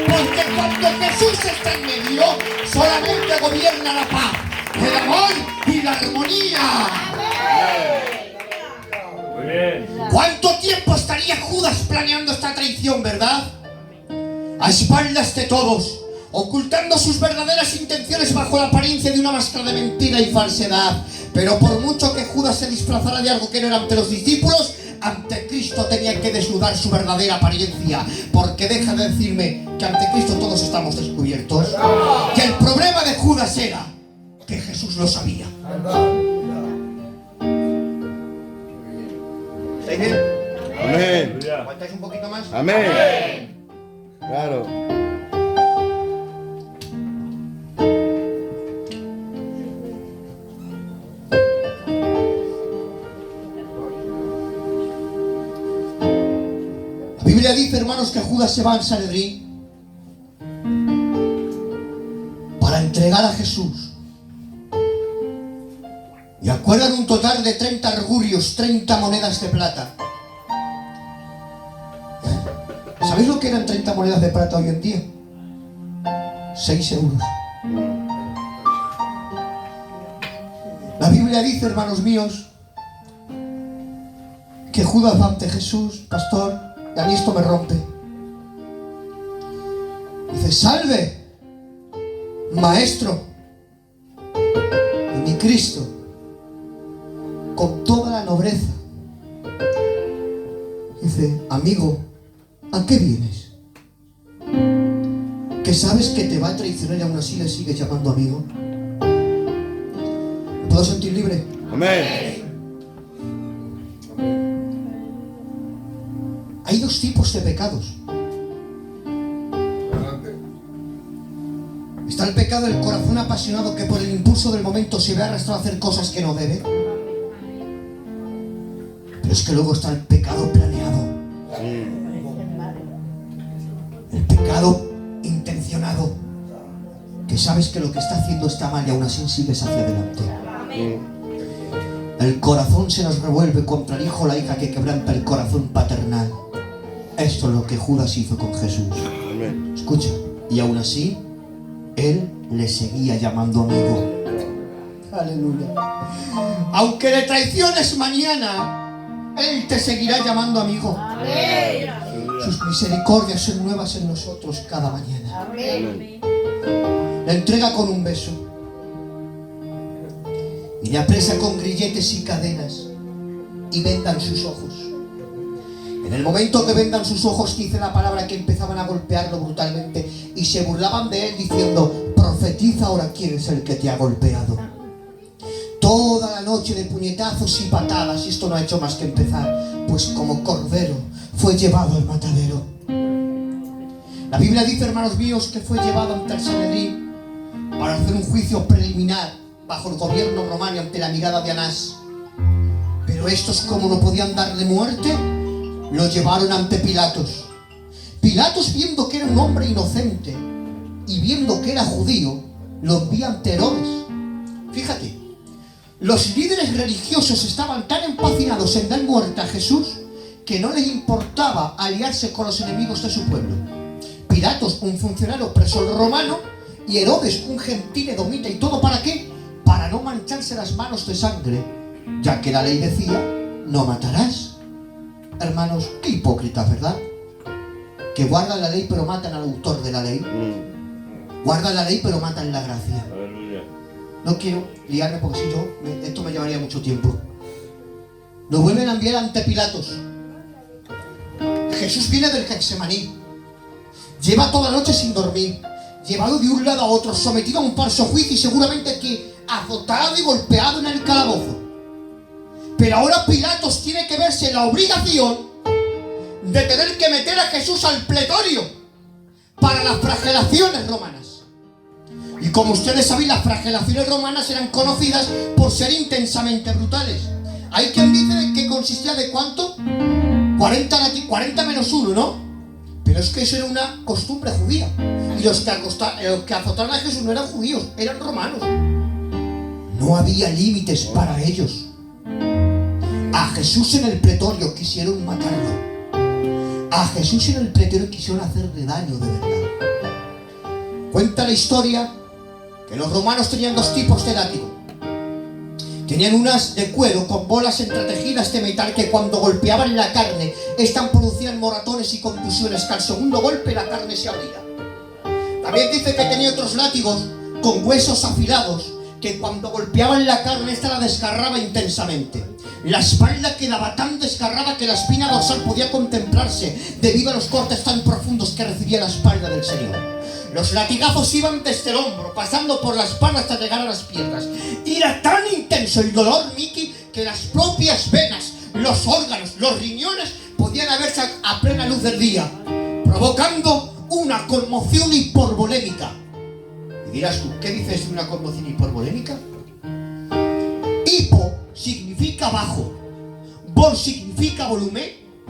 Porque cuando Jesús está en medio, solamente gobierna la paz, el amor y la armonía. Muy bien. ¿Cuánto tiempo estaría Judas planeando esta traición, verdad? A espaldas de todos, ocultando sus verdaderas intenciones bajo la apariencia de una máscara de mentira y falsedad. Pero por mucho que Judas se disfrazara de algo que no era ante los discípulos, ante Cristo tenía que desnudar su verdadera apariencia. Porque deja de decirme que ante Cristo todos estamos descubiertos. Que el problema de Judas era que Jesús lo sabía. ¿Estáis bien? Amén. ¿Aguantáis un poquito más? Amén. Claro. La Biblia dice, hermanos, que Judas se va al Sanedrín para entregar a Jesús. Y acuerdan un total de 30 argurios, 30 monedas de plata. ¿Sabéis lo que eran 30 monedas de plata hoy en día? 6 euros. La Biblia dice, hermanos míos, que Judas va ante Jesús, pastor, y a mí esto me rompe. Dice, salve, maestro, y mi Cristo, con toda la nobleza. Dice, amigo, ¿a qué vienes? que sabes que te va a traicionar y aún así le sigues llamando amigo. ¿Me puedo sentir libre? Amén. Hay dos tipos de pecados. Está el pecado del corazón apasionado que por el impulso del momento se ve arrastrado a hacer cosas que no debe. Pero es que luego está el pecado planeado. El pecado intencionado. Que sabes que lo que está haciendo está mal y aún así sigues hacia adelante. El corazón se nos revuelve contra el hijo o la hija que quebranta el corazón paternal. Esto es lo que Judas hizo con Jesús. Escucha, y aún así él le seguía llamando amigo. Aleluya. Aunque le traiciones mañana, él te seguirá llamando amigo. Amén. Sus misericordias son nuevas en nosotros cada mañana. Amén. La entrega con un beso y le apresa con grilletes y cadenas y vendan sus ojos. En el momento que vendan sus ojos, dice la palabra que empezaban a golpearlo brutalmente y se burlaban de él diciendo: profetiza ahora quién es el que te ha golpeado. Toda la noche de puñetazos y patadas, y esto no ha hecho más que empezar, pues como cordero fue llevado al matadero. La Biblia dice, hermanos míos, que fue llevado ante el Sanedrín para hacer un juicio preliminar bajo el gobierno romano ante la mirada de Anás. Pero estos, como no podían darle muerte, lo llevaron ante Pilatos. Pilatos, viendo que era un hombre inocente y viendo que era judío, lo envía ante Herodes. Fíjate, los líderes religiosos estaban tan empecinados en dar muerte a Jesús que no les importaba aliarse con los enemigos de su pueblo. Pilatos, un funcionario opresor romano, y Herodes, un gentil edomita. ¿Y todo para qué? Para no mancharse las manos de sangre, ya que la ley decía: no matarás. Hermanos, qué hipócritas, ¿verdad? Que guardan la ley pero matan al autor de la ley. Guardan la ley pero matan la gracia. No quiero liarme porque si yo, esto me llevaría mucho tiempo. Lo vuelven a enviar ante Pilatos. Jesús viene del Getsemaní. Lleva toda la noche sin dormir, llevado de un lado a otro, sometido a un falso juicio y seguramente que azotado y golpeado en el calabozo. Pero ahora Pilatos tiene que verse en la obligación de tener que meter a Jesús al pretorio para las flagelaciones romanas. Y como ustedes saben, las flagelaciones romanas eran conocidas por ser intensamente brutales. Hay quien dice que consistía de ¿cuánto? 40 menos 1, ¿no? Pero es que eso era una costumbre judía. Y los que azotaron a Jesús no eran judíos, eran romanos. No había límites para ellos. A Jesús en el pretorio quisieron matarlo. A Jesús en el pretorio quisieron hacerle daño de verdad. Cuenta la historia que los romanos tenían dos tipos de látigo. Tenían unas de cuero con bolas entretejidas de metal que cuando golpeaban la carne, estas producían moratones y contusiones, que al segundo golpe la carne se abría. También dice que tenía otros látigos con huesos afilados que cuando golpeaban la carne, esta la desgarraba intensamente. La espalda quedaba tan desgarrada que la espina dorsal podía contemplarse debido a los cortes tan profundos que recibía la espalda del Señor. Los latigazos iban desde el hombro, pasando por la espalda hasta llegar a las piernas. Y era tan intenso el dolor, Miki, que las propias venas, los órganos, los riñones podían verse a plena luz del día, provocando una conmoción hipervolémica. Y dirás tú, ¿qué dices de una conmoción hipervolémica? Hipo significa bajo, vol significa volumen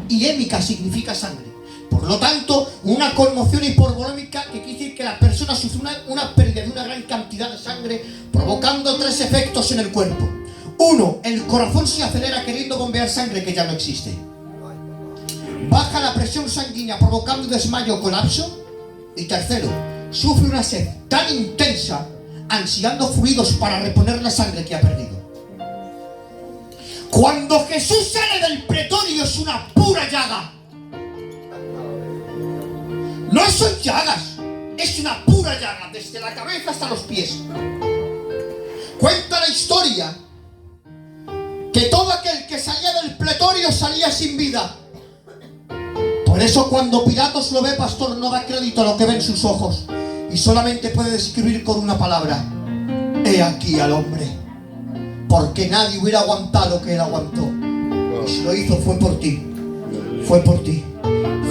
y émica significa sangre. Por lo tanto, una conmoción hipervolémica que quiere decir que la persona sufre una pérdida de una gran cantidad de sangre, provocando tres efectos en el cuerpo. Uno, el corazón se acelera queriendo bombear sangre que ya no existe. Baja la presión sanguínea provocando desmayo o colapso. Y tercero, sufre una sed tan intensa, ansiando fluidos para reponer la sangre que ha perdido. Cuando Jesús sale del pretorio es una pura llaga. No son llagas, es una pura llaga, desde la cabeza hasta los pies. Cuenta la historia que todo aquel que salía del pretorio salía sin vida. Por eso cuando Pilatos lo ve, pastor, no da crédito a lo que ven sus ojos, y solamente puede describir con una palabra: he aquí al hombre. Porque nadie hubiera aguantado lo que él aguantó. Y si lo hizo fue por ti. Fue por ti.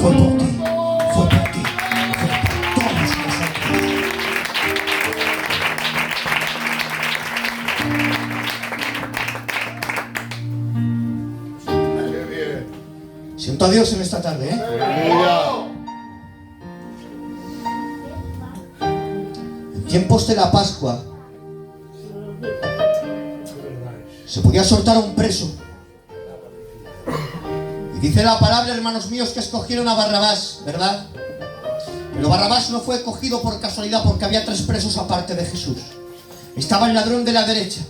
Fue por ti. Fue por ti. Fue por todos nosotros. Siento a Dios en esta tarde, En tiempos de la Pascua se podía soltar a un preso. Y dice la palabra, hermanos míos, que escogieron a Barrabás, ¿verdad? Pero Barrabás no fue cogido por casualidad, porque había 3 presos aparte de Jesús. Estaba el ladrón de la derecha,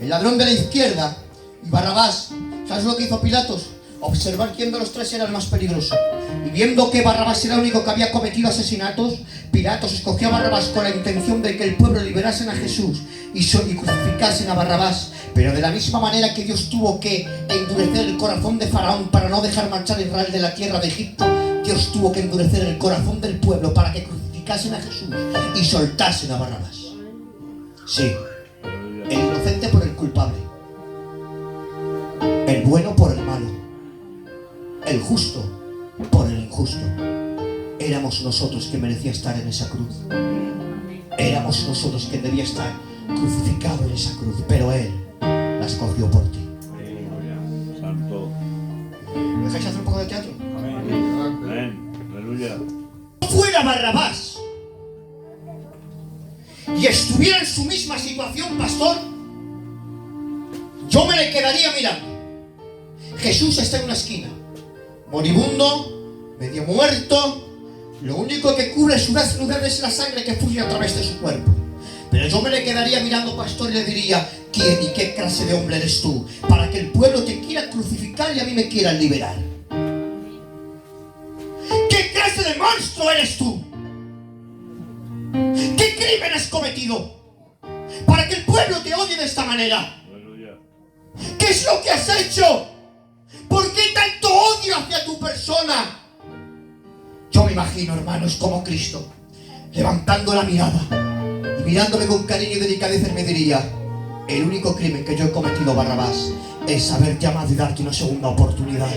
el ladrón de la izquierda y Barrabás. ¿Sabes lo que hizo Pilatos? Observar quién de los 3 era el más peligroso. Y viendo que Barrabás era el único que había cometido asesinatos, Pilatos escogió a Barrabás con la intención de que el pueblo liberasen a Jesús y crucificasen a Barrabás. Pero de la misma manera que Dios tuvo que endurecer el corazón de Faraón para no dejar marchar a Israel de la tierra de Egipto, Dios tuvo que endurecer el corazón del pueblo para que crucificasen a Jesús y soltasen a Barrabás. Sí, el inocente por el culpable, el bueno por el malo, el justo por el injusto. Éramos nosotros que merecía estar en esa cruz. Éramos nosotros que debía estar crucificado en esa cruz, pero Él la escogió por ti. Santo. ¿Me dejáis hacer un poco de teatro? Amén. Aleluya. Si fuera Barrabás y estuviera en su misma situación, pastor, yo me le quedaría mirando. Jesús está en una esquina, moribundo, medio muerto. Lo único que cubre su desnudez es la sangre que fluye a través de su cuerpo. Pero yo me le quedaría mirando, pastor, y le diría: ¿quién y qué clase de hombre eres tú para que el pueblo te quiera crucificar y a mí me quieran liberar? ¿Qué clase de monstruo eres tú? ¿Qué crimen has cometido para que el pueblo te odie de esta manera? ¿Qué es lo que has hecho? ¿Por qué tanto odio hacia tu persona? Yo me imagino, hermanos, como Cristo levantando la mirada y mirándome con cariño y delicadeza, me diría: el único crimen que yo he cometido, Barrabás, es haber llamado y darte una segunda oportunidad.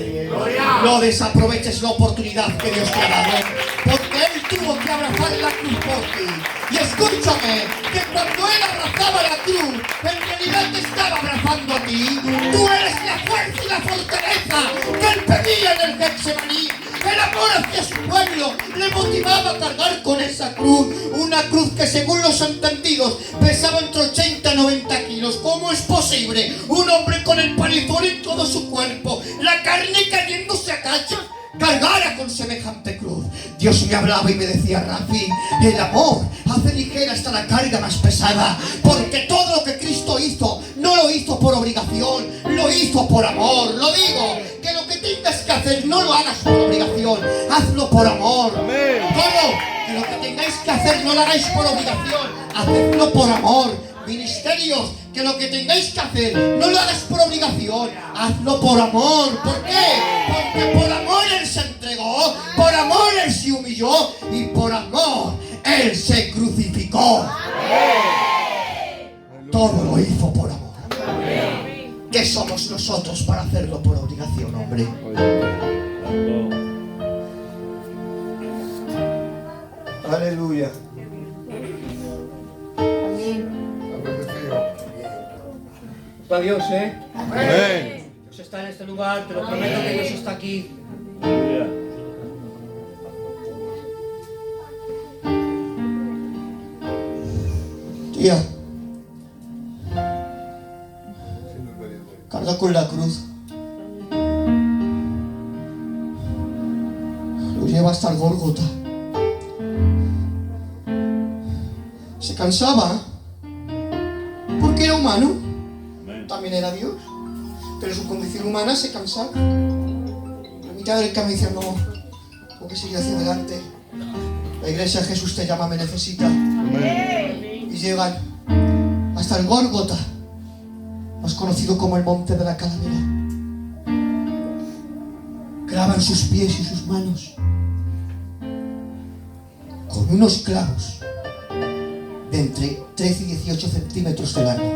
No desaproveches la oportunidad que Dios te ha dado, porque Él tuvo que abrazar la cruz por ti. Y escúchame, que cuando Él abrazaba la cruz, en realidad te estaba abrazando a ti. Tú eres la fuerza y la fortaleza que Él pedía en el Getsemaní. El amor hacia su pueblo le motivaba a cargar con esa cruz. Una cruz que, según los entendidos, pesaba entre 80 y 90 kilos. ¿Cómo es posible? Un hombre con el palizón en todo su cuerpo, la carne cayéndose a cachos, cargara con semejante cruz. Dios me hablaba y me decía: Rafi, el amor hace ligera hasta la carga más pesada, porque todo lo que Cristo hizo no lo hizo por obligación, lo hizo por amor. Lo digo, que lo que tengas que hacer no lo hagas por obligación, hazlo por amor. Amén. ¿Cómo? Que lo que tengáis que hacer no lo hagáis por obligación, hacedlo por amor. Ministerios, que lo que tengáis que hacer no lo hagas por obligación, hazlo por amor. ¿Por qué? Porque por amor Él se entregó, por amor Él se humilló y por amor Él se crucificó. Todo lo hizo por amor. ¿Qué somos nosotros para hacerlo por obligación, hombre? Aleluya. Está Dios, Amén. Dios está en este lugar, te lo prometo que Dios está aquí. Tía, carga con la cruz. Lo lleva hasta el Gólgota. Se cansaba porque era humano. También era Dios, pero su condición humana se cansaba. A mitad del camino dice: no, tengo que seguir hacia adelante. La iglesia, Jesús te llama, me necesita. Amén. Y llegan hasta el Gólgota, más conocido como el Monte de la Calavera. Clavan sus pies y sus manos con unos clavos de entre 13 y 18 centímetros de largo.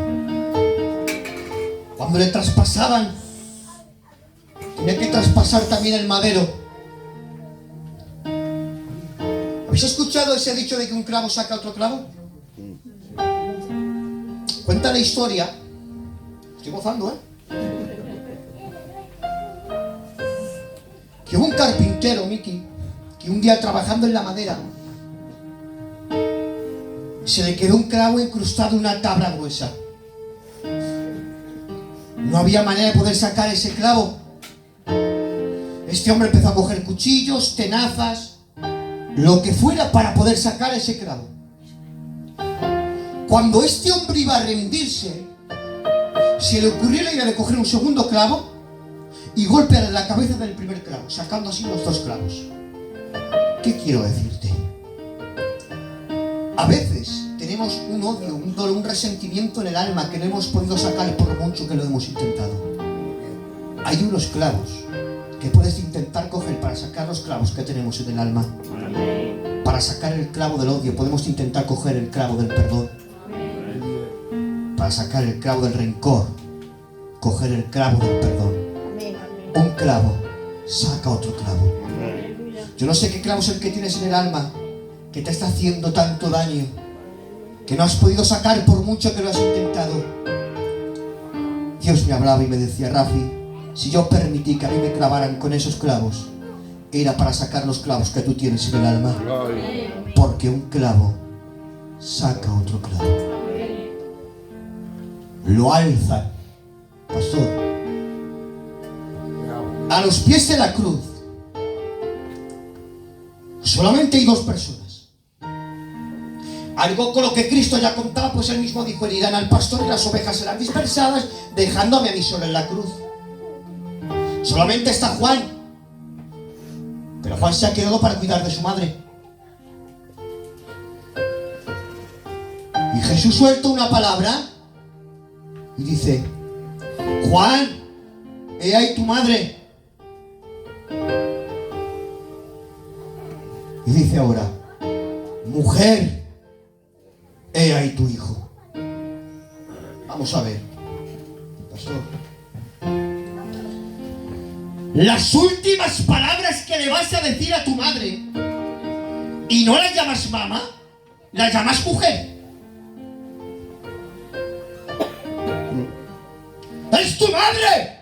Cuando le traspasaban, tenía que traspasar también el madero. ¿Habéis escuchado ese dicho de que un clavo saca otro clavo? Cuenta la historia. Estoy gozando, que hubo un carpintero, Miki, que un día trabajando en la madera se le quedó un clavo incrustado en una tabla gruesa. No había manera de poder sacar ese clavo. Este hombre empezó a coger cuchillos, tenazas, lo que fuera para poder sacar ese clavo. Cuando este hombre iba a rendirse, se le ocurrió la idea de coger un segundo clavo y golpear la cabeza del primer clavo, sacando así los dos clavos. ¿Qué quiero decirte? A veces tenemos un odio, un dolor, un resentimiento en el alma que no hemos podido sacar por mucho que lo hemos intentado. Hay unos clavos que puedes intentar coger para sacar los clavos que tenemos en el alma. Para sacar el clavo del odio podemos intentar coger el clavo del perdón. Para sacar el clavo del rencor, coger el clavo del perdón. Un clavo saca otro clavo. Yo no sé qué clavo es el que tienes en el alma que te está haciendo tanto daño, que no has podido sacar por mucho que lo has intentado. Dios me hablaba y me decía: Rafi, si yo permití que a mí me clavaran con esos clavos, era para sacar los clavos que tú tienes en el alma. Porque un clavo saca otro clavo. Lo alzan, pastor, a los pies de la cruz. Solamente hay dos personas. Algo con lo que Cristo ya contaba, pues él mismo dijo: herirán al pastor y las ovejas serán dispersadas, dejándome a mí solo en la cruz. Solamente está Juan, pero Juan se ha quedado para cuidar de su madre. Y Jesús suelta una palabra y dice: Juan, he ahí tu madre. Y dice ahora: mujer, he ahí tu hijo. Vamos a ver, pastor. Las últimas palabras que le vas a decir a tu madre, y no la llamas mamá, la llamas mujer. ¡Es tu madre!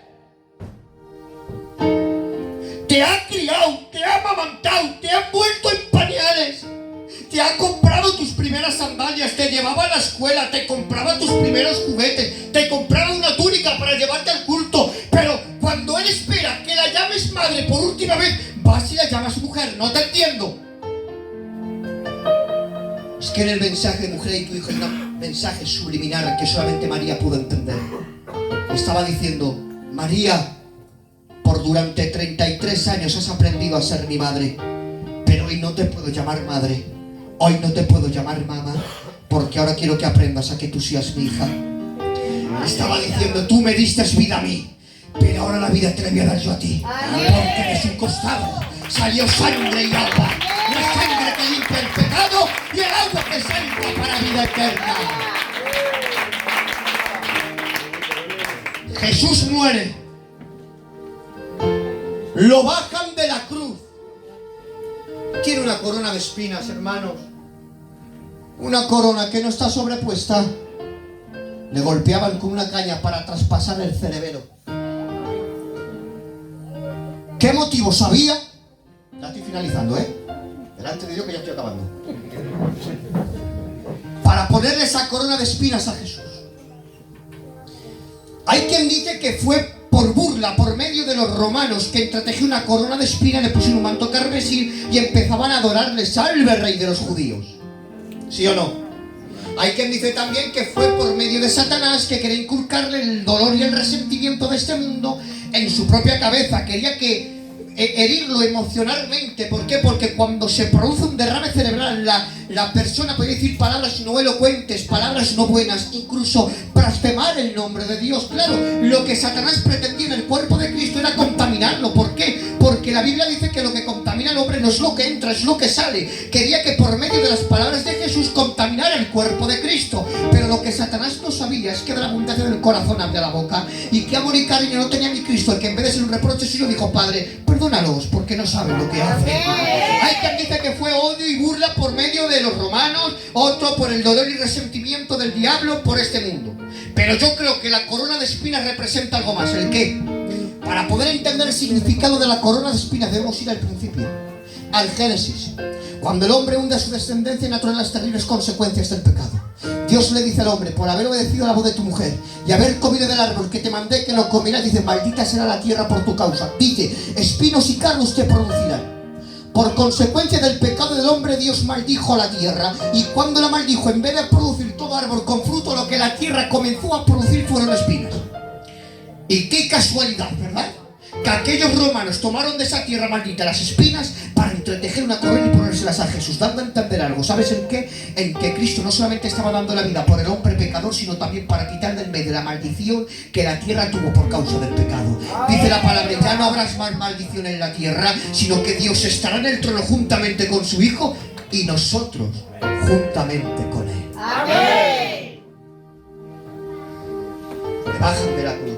Te ha criado, te ha amamantado, te ha envuelto en pañales, te ha comprado tus primeras sandalias, te llevaba a la escuela, te compraba tus primeros juguetes, te compraba una túnica para llevarte al culto, pero cuando él espera que la llames madre por última vez, vas y la llamas mujer. No te entiendo. Es que en el mensaje de mujer y tu hijo hay un mensaje subliminal que solamente María pudo entender. Estaba diciendo: María, por durante 33 años has aprendido a ser mi madre, pero hoy no te puedo llamar madre, hoy no te puedo llamar mamá, porque ahora quiero que aprendas a que tú seas mi hija. Estaba diciendo: tú me diste vida a mí, pero ahora la vida te la voy a dar yo a ti, porque de su costado salió sangre y agua, la sangre que limpia el pecado y el agua que salva para vida eterna. Jesús muere, lo bajan de la cruz. Tiene una corona de espinas, hermanos, una corona que no está sobrepuesta. Le golpeaban con una caña para traspasar el cerebelo. ¿Qué motivos había? Ya estoy finalizando, delante de Dios, que ya estoy acabando. Para ponerle esa corona de espinas a Jesús. Hay quien dice que fue por burla, por medio de los romanos, que entretejió una corona de espinas, le pusieron un manto carmesí y empezaban a adorarle: salve rey de los judíos. ¿Sí o no? Hay quien dice también que fue por medio de Satanás, que quería inculcarle el dolor y el resentimiento de este mundo en su propia cabeza. Quería que herirlo emocionalmente. ¿Por qué? Porque cuando se produce un derrame cerebral, la persona puede decir palabras no elocuentes, palabras no buenas, incluso blasfemar el nombre de Dios. Claro, lo que Satanás pretendía en el cuerpo de Cristo era contaminarlo. ¿Por qué? Porque la Biblia dice que lo que contamina al hombre no es lo que entra, es lo que sale. Quería que por medio de las palabras de Jesús contaminara el cuerpo de Cristo. Pero lo que Satanás no sabía es que de la abundancia del corazón habla la boca. Y que amor y cariño no tenía mi Cristo, el que en vez de ser un reproche suyo dijo: Padre, perdónalos porque no saben lo que hacen. Hay quien dice que fue odio y burla por medio de los romanos, otro por el dolor y resentimiento del diablo por este mundo. Pero yo creo que la corona de espinas representa algo más. ¿El qué? Para poder entender el significado de la corona de espinas debemos ir al principio, al Génesis. Cuando el hombre hunde a su descendencia natural las terribles consecuencias del pecado, Dios le dice al hombre: por haber obedecido a la voz de tu mujer y haber comido del árbol que te mandé que no comerás, dice, maldita será la tierra por tu causa. Dice, espinos y cardos te producirán. Por consecuencia del pecado del hombre, Dios maldijo la tierra. Y cuando la maldijo, en vez de producir todo árbol con fruto, lo que la tierra comenzó a producir fueron espinas. Y qué casualidad, ¿verdad? Que aquellos romanos tomaron de esa tierra maldita las espinas para entretejer una corona y ponérselas a Jesús, dando a entender algo. ¿Sabes en qué? En que Cristo no solamente estaba dando la vida por el hombre pecador, sino también para quitar del medio la maldición que la tierra tuvo por causa del pecado. Dice la palabra: ya no habrás más maldición en la tierra, sino que Dios estará en el trono juntamente con su Hijo y nosotros juntamente con Él. Amén. Le bajan de la cruz,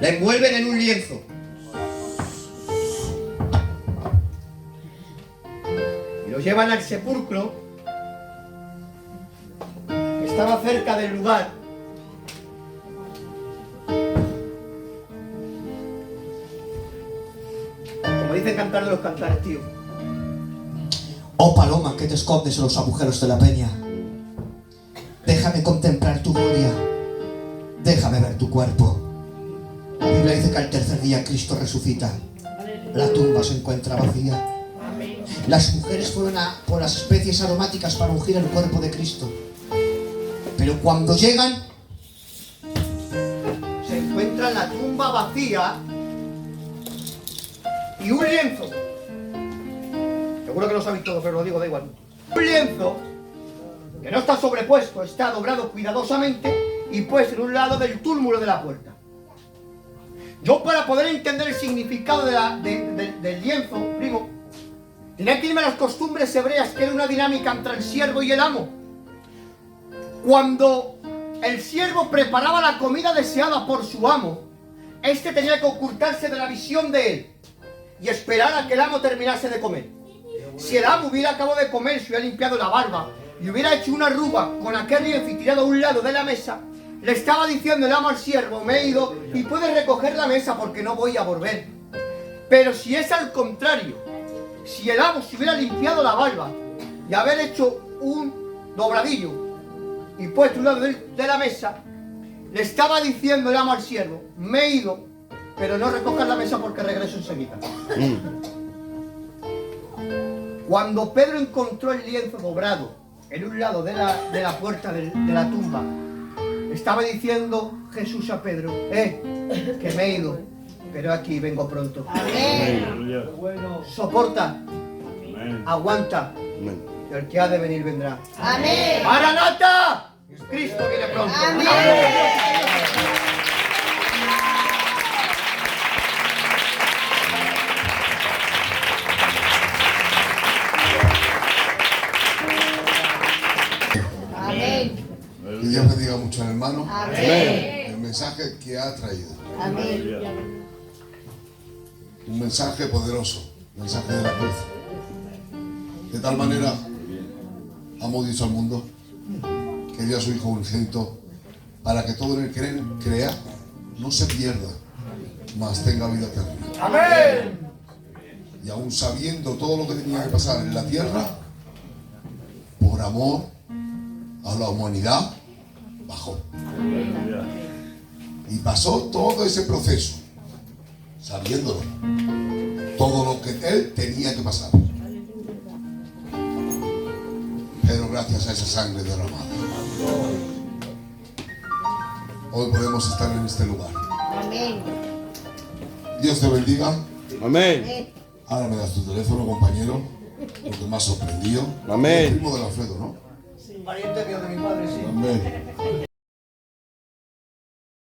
la envuelven en un lienzo, y lo llevan al sepulcro que estaba cerca del lugar. Como dice Cantar de los Cantares, tío. Oh paloma que te escondes en los agujeros de la peña, déjame contemplar tu gloria, déjame ver tu cuerpo. La Biblia dice que al tercer día Cristo resucita. La tumba se encuentra vacía. Las mujeres fueron por las especies aromáticas para ungir el cuerpo de Cristo. Pero cuando llegan, se encuentran la tumba vacía y un lienzo. Seguro que lo sabéis todo, pero lo digo, da igual. Un lienzo que no está sobrepuesto, está dobrado cuidadosamente y puesto en un lado del túmulo de la puerta. Yo, para poder entender el significado del lienzo, primo, tenía que irme a las costumbres hebreas, que era una dinámica entre el siervo y el amo. Cuando el siervo preparaba la comida deseada por su amo, este tenía que ocultarse de la visión de él y esperar a que el amo terminase de comer. Si el amo hubiera acabado de comer, se hubiera limpiado la barba y hubiera hecho una arruga con aquel lienzo y tirado a un lado de la mesa, le estaba diciendo el amo al siervo: me he ido y puedes recoger la mesa porque no voy a volver. Pero si es al contrario, si el amo se hubiera limpiado la barba y haber hecho un dobladillo y puesto un lado de la mesa, le estaba diciendo el amo al siervo: me he ido, pero no recojas la mesa porque regreso enseguida. Cuando Pedro encontró el lienzo dobrado en un lado de la puerta de la tumba, estaba diciendo Jesús a Pedro: que me he ido, pero aquí vengo pronto. Amén. Soporta, aguanta, y el que ha de venir vendrá. Amén. ¡Maranata! Cristo viene pronto. Amén. Amén. Que Dios bendiga mucho al hermano. Amén. El mensaje que ha traído. Amén. Un mensaje poderoso. Un mensaje de la cruz. De tal manera amó Dios al mundo que dio a su Hijo unigénito para que todo el que crea no se pierda, mas tenga vida eterna. ¡Amén! Y aún sabiendo todo lo que tenía que pasar en la tierra, por amor a la humanidad, bajó. Y pasó todo ese proceso, sabiéndolo, todo lo que él tenía que pasar. Pero gracias a esa sangre derramada, hoy podemos estar en este lugar. Amén. Dios te bendiga. Amén. Ahora me das tu teléfono, compañero, porque me has sorprendido. Amén. El primo del Alfredo, ¿no? Pariente mío de mi padre, sí. Amén.